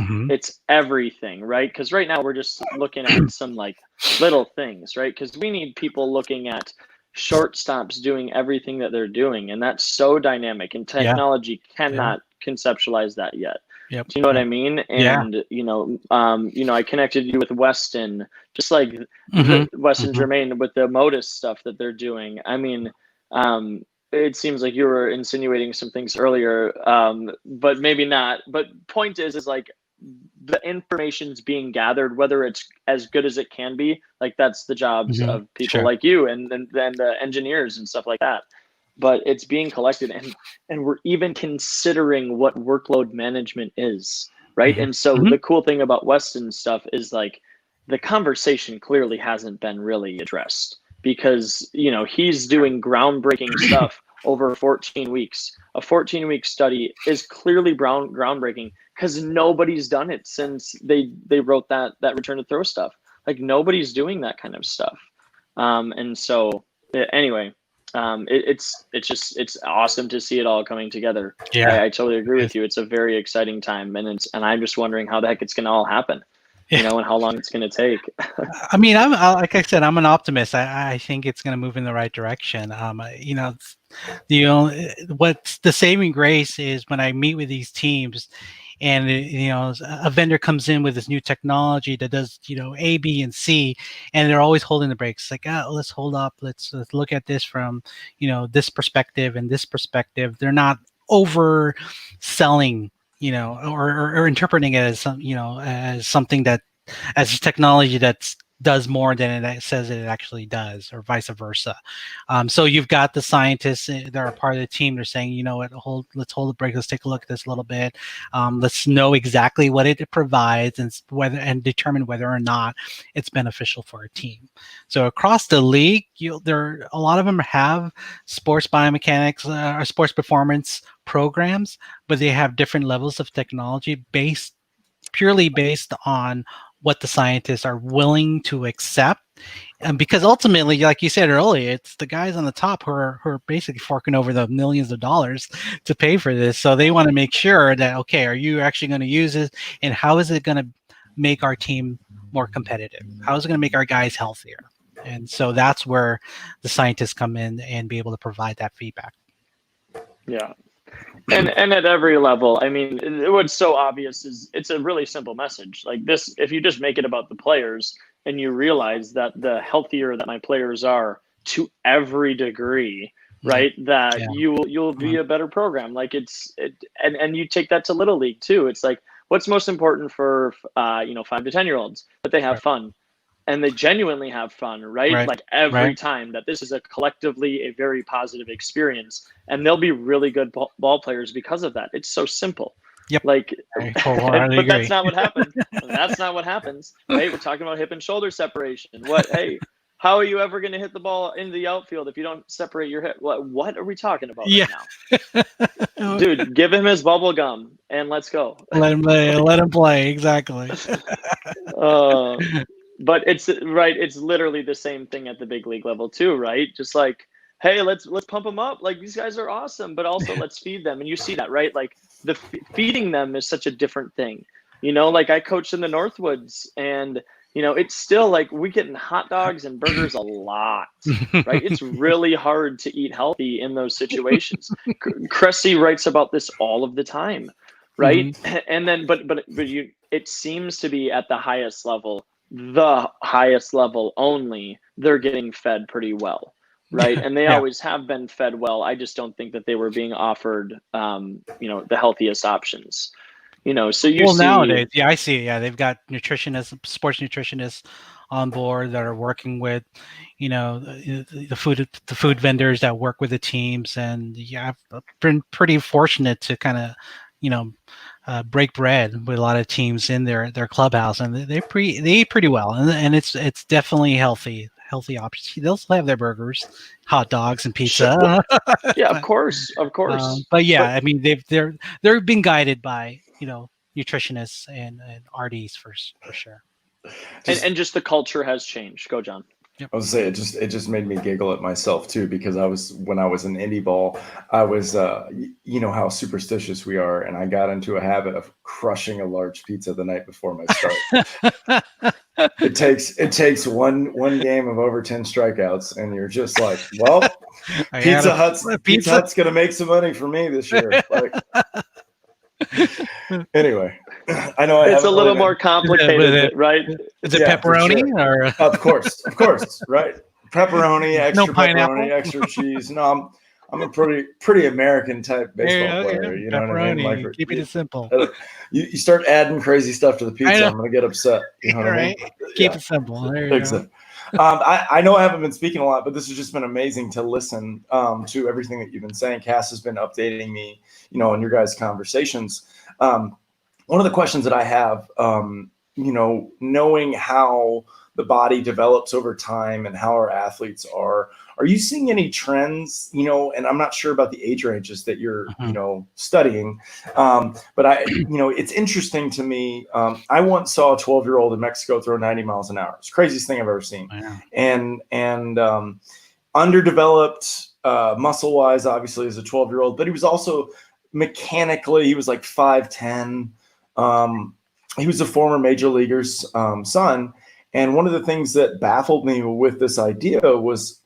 everything, right? Because right now we're just looking at some like little things, right? Because we need people looking at shortstops doing everything that they're doing, and that's so dynamic, and technology cannot conceptualize that yet. Yep. Do you know what I mean? And I connected you with Weston, just like Weston Germain with the Modus stuff that they're doing. I mean, it seems like you were insinuating some things earlier, but maybe not. But point is like the information's being gathered, whether it's as good as it can be. Like that's the jobs of people like you and the engineers and stuff like that. But it's being collected, and we're even considering what workload management is, right? And so the cool thing about Weston stuff is like the conversation clearly hasn't been really addressed because he's doing groundbreaking stuff over 14 weeks. A 14-week study is clearly groundbreaking because nobody's done it since they wrote that return to throw stuff. Like nobody's doing that kind of stuff. And so anyway, it's awesome to see it all coming together. I totally agree with you. It's a very exciting time, and I'm just wondering how the heck it's gonna all happen. and how long it's going to take. I mean, like I said, I'm an optimist. I think it's going to move in the right direction. What's the saving grace is when I meet with these teams, and a vendor comes in with this new technology that does A, B, and C, and they're always holding the brakes. Like, let's hold up, let's look at this from this perspective and this perspective. They're not overselling, or interpreting it as as something that as technology that does more than it says it actually does, or vice versa. So you've got the scientists that are part of the team. They're saying, let's hold the break. Let's take a look at this a little bit. Let's know exactly what it provides and determine whether or not it's beneficial for our team. So across the league, a lot of them have sports biomechanics or sports performance programs, but they have different levels of technology purely based on what the scientists are willing to accept. And because ultimately, like you said earlier, it's the guys on the top who are basically forking over the millions of dollars to pay for this. So they want to make sure that, okay, are you actually going to use it? And how is it going to make our team more competitive? How is it going to make our guys healthier? And so that's where the scientists come in and be able to provide that feedback. Yeah. And at every level, I mean, what's so obvious is it's a really simple message. Like this, if you just make it about the players and you realize that the healthier that my players are to every degree, right, that you'll be a better program. Like and you take that to Little League too. It's like, what's most important for 5 to 10-year-olds? That they have fun. And they genuinely have fun, right? Like every time, that this is collectively a very positive experience, and they'll be really good ball players because of that. It's so simple. Yep. Like, but that's not what happens. That's not what happens, right? We're talking about hip and shoulder separation. Hey, how are you ever going to hit the ball into the outfield if you don't separate your hip? What are we talking about right now? Dude, give him his bubble gum and let's go. Let him play. Exactly. But it's literally the same thing at the big league level too, right? Just like, hey, let's pump them up. Like, these guys are awesome, but also let's feed them. And you see that, right? Like the feeding them is such a different thing. Like I coached in the Northwoods, and it's still like we getting hot dogs and burgers a lot, right? It's really hard to eat healthy in those situations. Cressy writes about this all of the time, right? Mm-hmm. And then, but it seems to be at the highest level only, they're getting fed pretty well, right? And they always have been fed well. I just don't think that they were being offered the healthiest options, so you see nowadays, I see, they've got sports nutritionists on board that are working with the food vendors that work with the teams. And I've been pretty fortunate to kind of break bread with a lot of teams in their clubhouse, and they eat pretty well, and it's definitely healthy options. They'll still have their burgers, hot dogs, and pizza. Yeah, of course. But I mean, they're being guided by nutritionists and RDs for sure. And just the culture has changed. Go, John. Yep. I was say it just made me giggle at myself too, because when I was in indie ball, I was how superstitious we are, and I got into a habit of crushing a large pizza the night before my start. It takes one game of over 10 strikeouts, and you're just like, well, Pizza Hut's gonna make some money for me this year. Like, anyway, I know it's a little more complicated, right? Is it pepperoni or? Of course, right? Pepperoni, extra pepperoni, extra cheese. No, I'm a pretty American type baseball player. You know what I mean? Like, keep it simple. You start adding crazy stuff to the pizza, I'm gonna get upset. You know what I mean? Keep it simple. There you go. I know I haven't been speaking a lot, but this has just been amazing to listen to everything that you've been saying. Cass has been updating me, on your guys' conversations. One of the questions that I have, knowing how the body develops over time and how our athletes are you seeing any trends, and I'm not sure about the age ranges that you're, studying, but it's interesting to me. I once saw a 12-year-old in Mexico throw 90 miles an hour. It's the craziest thing I've ever seen. Wow. And underdeveloped muscle-wise, obviously, as a 12-year-old, but he was also mechanically, he was like 5'10", he was a former major leaguer's son. And one of the things that baffled me with this idea was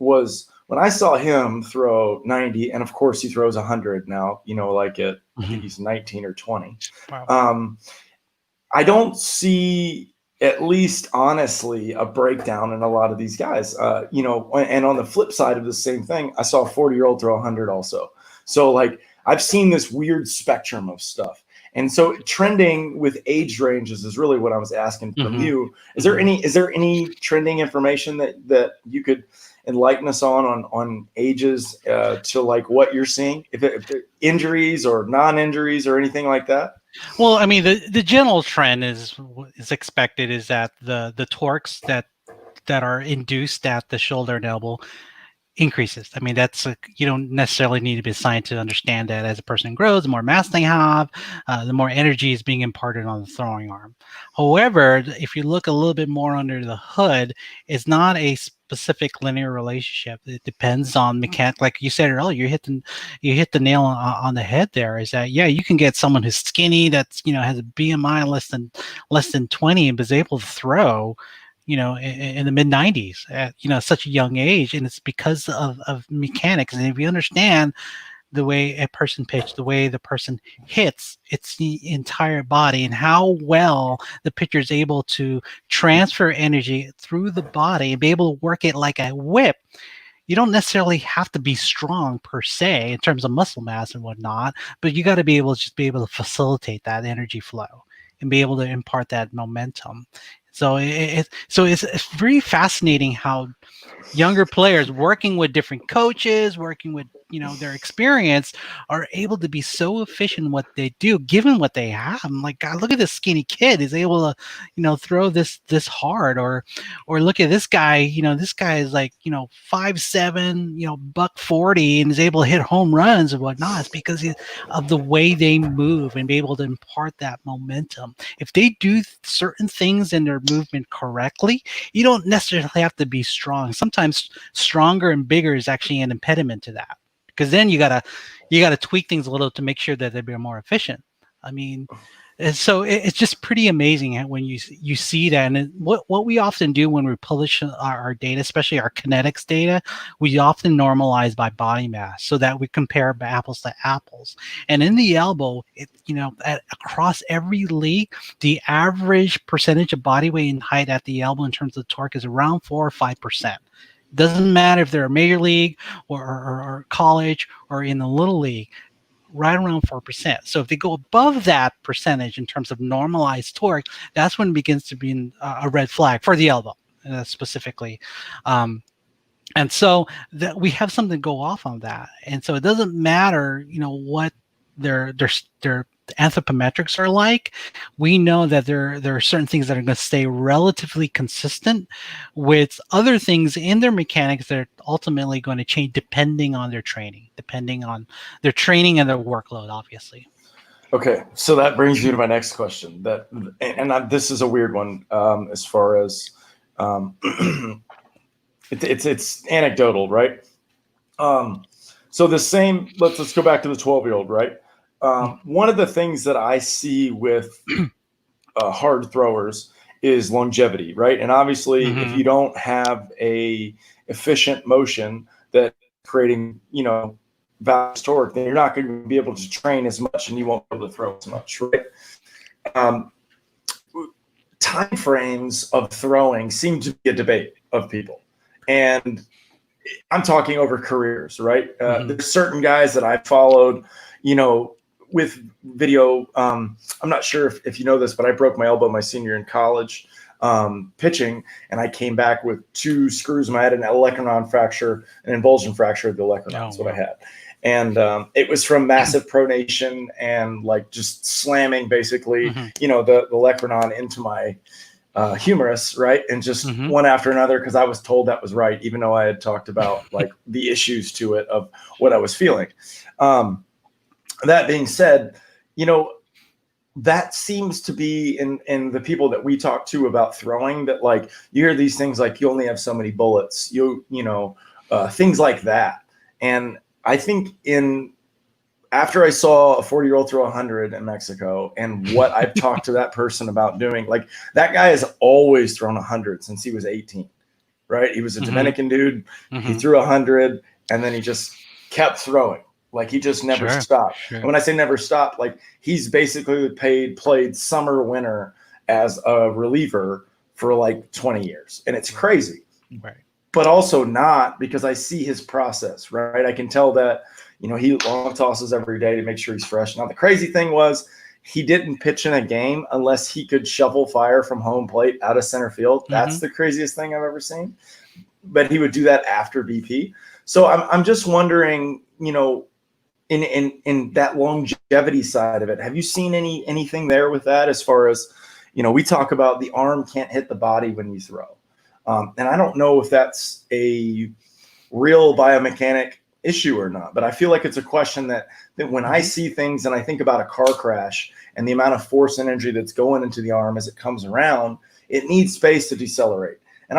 when I saw him throw 90, and of course he throws 100 now, like I think he's 19 or 20. Wow. I don't see, at least honestly, a breakdown in a lot of these guys. And on the flip side of the same thing, I saw a 40-year-old throw 100 also. So like I've seen this weird spectrum of stuff. And so trending with age ranges is really what I was asking from you. Is there any trending information that you could enlighten us on ages to like what you're seeing, if injuries or non-injuries or anything like that? Well, I mean, the general trend is expected is that the torques that are induced at the shoulder and elbow increases. I mean, you don't necessarily need to be a scientist to understand that as a person grows, the more mass they have, the more energy is being imparted on the throwing arm. However, if you look a little bit more under the hood, it's not a specific linear relationship. It depends on mechanic. Like you said earlier, you hit the nail on the head there. Is that, yeah, you can get someone who's skinny, that's, has a BMI less than 20 and is able to throw in the mid 90s at, such a young age. And it's because of mechanics. And if you understand the way a person pitched, the way the person hits, it's the entire body and how well the pitcher is able to transfer energy through the body and be able to work it like a whip. You don't necessarily have to be strong per se in terms of muscle mass and whatnot, but you got to be able to facilitate that energy flow and be able to impart that momentum. So it's very fascinating how younger players working with different coaches, working with their experience, are able to be so efficient in what they do, given what they have. I'm like, God, look at this skinny kid is able to throw this hard, or look at this guy. This guy is like 5'7", $140, and is able to hit home runs and whatnot. It's because of the way they move and be able to impart that momentum. If they do certain things in their movement correctly, you don't necessarily have to be strong. Sometimes stronger and bigger is actually an impediment to that, because then you gotta tweak things a little to make sure that they're more efficient. I mean, and so it's just pretty amazing when you see that. And what we often do when we publish our data, especially our kinetics data, we often normalize by body mass so that we compare apples to apples. And in the elbow, across every league, the average percentage of body weight and height at the elbow in terms of torque is around 4 or 5%. Doesn't matter if they're a major league or college or in the little league, right around 4%. So if they go above that percentage in terms of normalized torque, that's when it begins to be a red flag for the elbow specifically. And so that we have something to go off on that. And so it doesn't matter, what their anthropometrics are like. We know that there are certain things that are going to stay relatively consistent, with other things in their mechanics that are ultimately going to change depending on their training and their workload, obviously. Okay, so that brings me to my next question. This is a weird one, as far as it's anecdotal, right? So the same. Let's go back to the 12-year-old, right? One of the things that I see with hard throwers is longevity, right? And obviously, if you don't have a efficient motion that creating, vast torque, then you're not going to be able to train as much, and you won't be able to throw as much, right? Time frames of throwing seem to be a debate of people, and I'm talking over careers, right? There's certain guys that I followed, with video. I'm not sure if you know this, but I broke my elbow my senior year in college pitching, and I came back with 2 screws in my head, an olecranon fracture, an invulsion fracture of the olecranon. That's what I had. And it was from massive pronation and like just slamming basically, the olecranon into my humerus, right? And just one after another, because I was told that was right, even though I had talked about like the issues to it of what I was feeling. That being said, that seems to be in the people that we talk to about throwing, that like you hear these things like you only have so many bullets, things like that. And I think after I saw a 40-year-old throw 100 in Mexico, and what I've talked to that person about doing, like that guy has always thrown 100 since he was 18, right? He was a Dominican dude. He threw 100, and then he just kept throwing. Like he just never stopped. Sure. And when I say never stopped, like he's basically played summer, winter as a reliever for like 20 years. And it's crazy. Right. But also not, because I see his process, right? I can tell that, you know, he long tosses every day to make sure he's fresh. Now, the crazy thing was he didn't pitch in a game unless he could shovel fire from home plate out of center field. That's the craziest thing I've ever seen. But he would do that after BP. So I'm just wondering, you know, in that longevity side of it, have you seen anything there with that, as far as, you know, we talk about the arm can't hit the body when you throw. And I don't know if that's a real biomechanic issue or not, but I feel like it's a question that when I see things and I think about a car crash and the amount of force and energy that's going into the arm as it comes around, it needs space to decelerate. And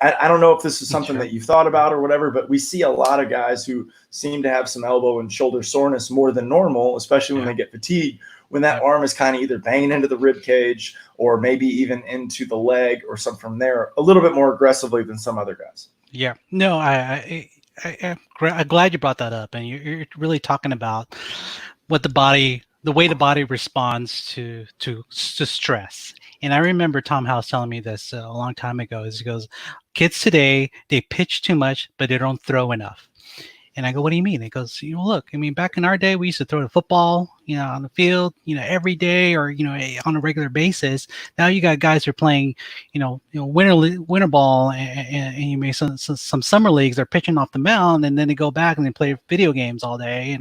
I don't know if this is something that you've thought about or whatever, but we see a lot of guys who seem to have some elbow and shoulder soreness more than normal, especially when they get fatigued, when that arm is kind of either banging into the rib cage or maybe even into the leg or something from there a little bit more aggressively than some other guys. Yeah, no, I'm glad you brought that up, and you're really talking about what the way the body responds to stress. And I remember Tom House telling me this a long time ago. He goes, kids today, they pitch too much, but they don't throw enough. And I go, what do you mean? He goes, you know, look, I mean, back in our day, we used to throw the football, you know, on the field, you know, every day, or, you know, on a regular basis. Now you got guys who are playing, you know, winter ball, and you may some summer leagues. They're pitching off the mound, and then they go back and they play video games all day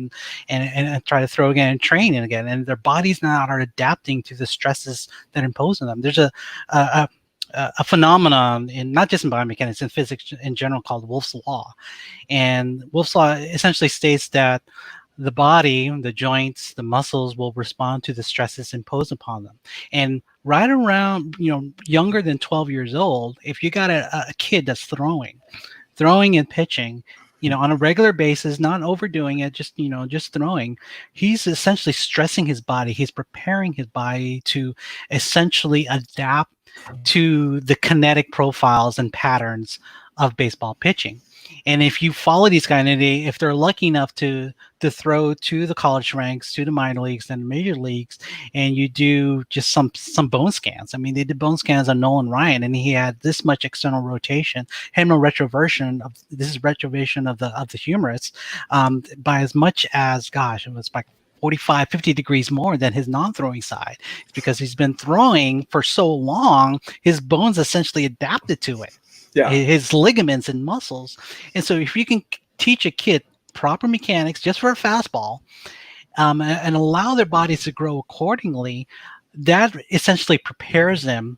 and try to throw again and train again. And their bodies now are adapting to the stresses that impose on them. There's a phenomenon not just in biomechanics, in physics in general, called Wolff's Law. And Wolff's Law essentially states that the body, the joints, the muscles will respond to the stresses imposed upon them. And right around, you know, younger than 12 years old, if you got a kid that's throwing and pitching, you know, on a regular basis, not overdoing it, just, you know, just throwing, he's essentially stressing his body. He's preparing his body to essentially adapt to the kinetic profiles and patterns of baseball pitching. And if you follow these guys, and if they're lucky enough to throw to the college ranks, to the minor leagues and major leagues, and you do just some bone scans. I mean, they did bone scans on Nolan Ryan, and he had this much external rotation, retroversion of the humerus by as much as, gosh, it was like 45, 50 degrees more than his non-throwing side. It's because he's been throwing for so long, his bones essentially adapted to it. Yeah. His ligaments and muscles. And so if you can teach a kid proper mechanics just for a fastball, and allow their bodies to grow accordingly, that essentially prepares them,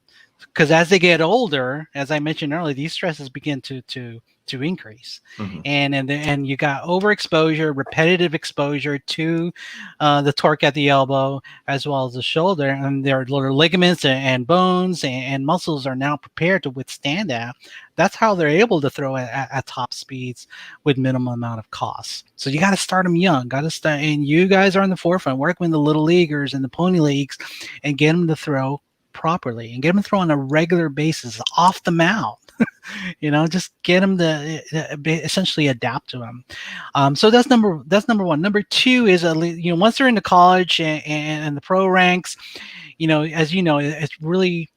because as they get older, as I mentioned earlier, these stresses begin to increase. And you got overexposure, repetitive exposure to the torque at the elbow as well as the shoulder, and their ligaments and bones and muscles are now prepared to withstand that. That's how they're able to throw at top speeds with minimal amount of cost. So you got to start them young. And you guys are in the forefront, work with the little leaguers and the pony leagues, and get them to throw properly and get them to throw on a regular basis off the mound. You know, just get them to essentially adapt to them. So that's number one. Number two is, you know, once they're into college and the pro ranks, you know, as you know, it's really,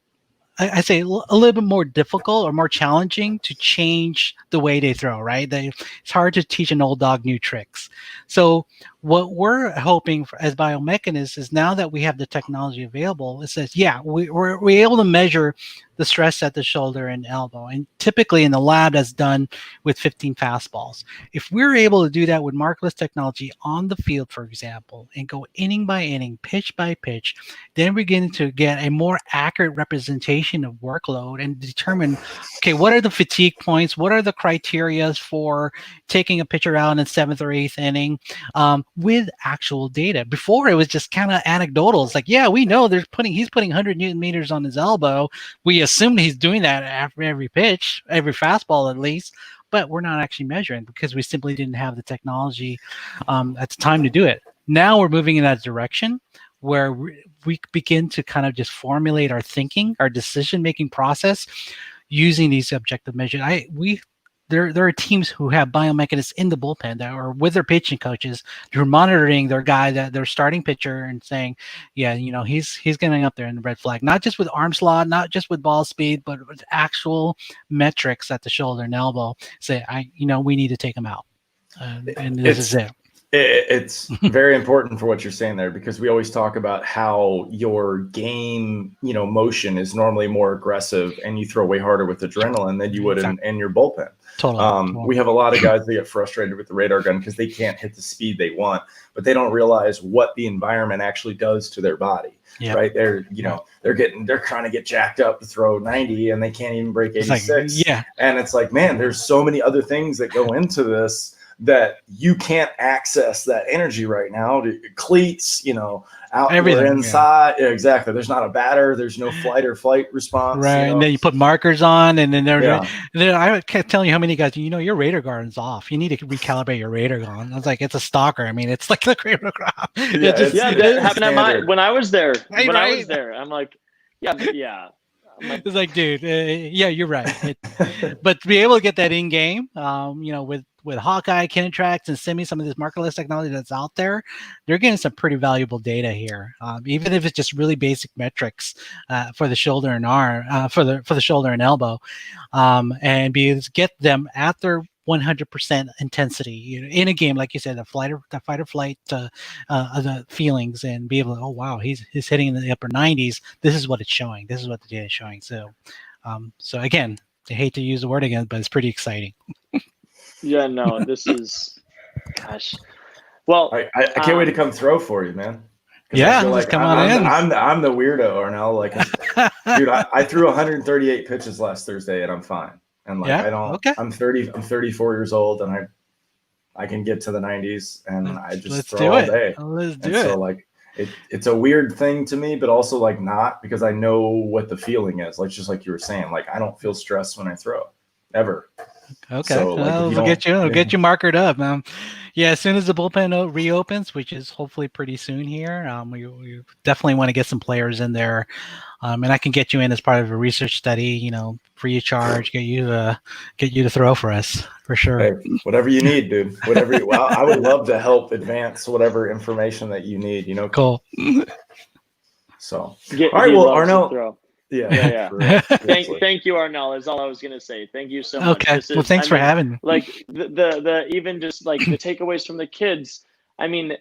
I say, a little bit more difficult or more challenging to change the way they throw, right? It's hard to teach an old dog new tricks. So what we're hoping for as biomechanists is, now that we have the technology available, it says, yeah, we're able to measure the stress at the shoulder and elbow. And typically in the lab, that's done with 15 fastballs. If we're able to do that with Markerless technology on the field, for example, and go inning by inning, pitch by pitch, then we're getting to get a more accurate representation of workload and determine, okay, what are the fatigue points? What are the criteria for taking a pitcher out in the 7th or 8th inning, with actual data? Before, it was just kind of anecdotal. It's like, yeah, we know he's putting 100 Newton meters on his elbow. We assume he's doing that after every pitch, every fastball at least, but we're not actually measuring because we simply didn't have the technology at the time to do it. Now we're moving in that direction where we begin to kind of just formulate our thinking, our decision-making process using these objective measures. There are teams who have biomechanists in the bullpen that are with their pitching coaches who are monitoring their guy, that their starting pitcher, and saying, yeah, he's getting up there in the red flag, not just with arm slot, not just with ball speed, but with actual metrics at the shoulder and elbow. Say, we need to take him out. And this is it. It's very important for what you're saying there, because we always talk about how your game, motion is normally more aggressive and you throw way harder with adrenaline than you would in your bullpen. Totally. We have a lot of guys that get frustrated with the radar gun because they can't hit the speed they want, but they don't realize what the environment actually does to their body. Yep. Right? They're trying to get jacked up to throw 90 and they can't even break 86. And it's like, man, there's so many other things that go into this that you can't access that energy right now. Cleats, out or inside. Yeah, exactly. There's not a batter. There's no flight or flight response. Right. And then you put markers on, and then I can't tell you how many guys, your radar gun's off. You need to recalibrate your radar gun. I was like, it's a stalker. I mean, it's like the cradle crop. That happened at when I was there. I'm like, yeah. It's like, dude, you're right. But to be able to get that in game, with Hawkeye, Kinetrax, and Simi, some of this markerless technology that's out there, they're getting some pretty valuable data here. Even if it's just really basic metrics for the shoulder and arm, for the shoulder and elbow, and be able to get them at their 100% intensity in a game, like you said, the fight or flight, the feelings, and be able to, oh wow, he's hitting in the upper 90s. This is what it's showing. This is what the data is showing. So, so again, I hate to use the word again, but it's pretty exciting. Yeah, no, this is, gosh. Well, I can't wait to come throw for you, man. Yeah, let's come on in. I'm the weirdo, Arnel. Like, dude, I threw 138 pitches last Thursday, and I'm fine. And like, I'm 34 years old, and I can get to the 90s, and I just throw all day. Let's do it. So like, it's a weird thing to me, but also like not, because I know what the feeling is. Like, just like you were saying, like, I don't feel stressed when I throw, ever. Okay, so, like, we'll get you markered up. As soon as the bullpen reopens, which is hopefully pretty soon here, we definitely want to get some players in there, and I can get you in as part of a research study, free of charge, get you to throw for us for sure. Hey, whatever you need, dude. I would love to help advance whatever information that you need. Cool. So, all right, well, Arnel. Yeah. Thank you, Arnel. Is all I was gonna say. Thank you so much. Okay. Well, thanks for having me. Like the even just like the takeaways from the kids. I mean,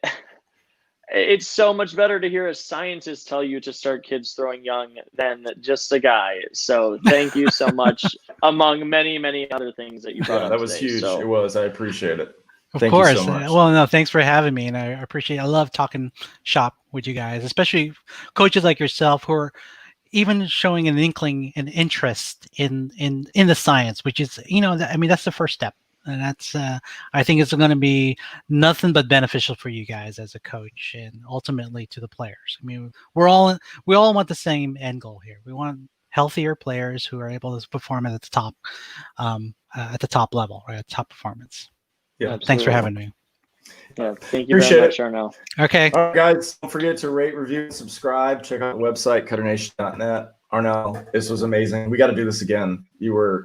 it's so much better to hear a scientist tell you to start kids throwing young than just a guy. So thank you so much. Among many other things that you brought up. That was today, huge. So. It was. I appreciate it. Of course. You so much. Well, no, thanks for having me, and I appreciate. I love talking shop with you guys, especially coaches like yourself who are even showing an inkling and interest in the science, which is, that's the first step. And that's, I think it's going to be nothing but beneficial for you guys as a coach and ultimately to the players. I mean, we all want the same end goal here. We want healthier players who are able to perform at the top level, right? At top performance. Yeah. Thanks for having me. Yeah, thank you very much, Arnel. Okay. All right, guys, don't forget to rate, review, and subscribe. Check out the website, Cutternation.net. Arnel, this was amazing. We got to do this again. You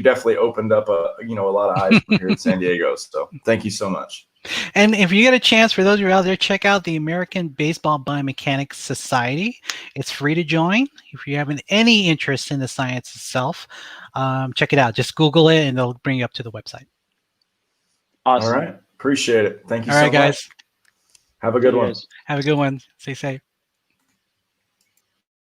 definitely opened up a lot of eyes here in San Diego. So thank you so much. And if you get a chance, for those of you out there, check out the American Baseball Biomechanics Society. It's free to join. If you have any interest in the science itself, check it out. Just Google it, and they'll bring you up to the website. Awesome. All right. Appreciate it. Thank you so much. All right, guys. Have a good one. Have a good one. Stay safe.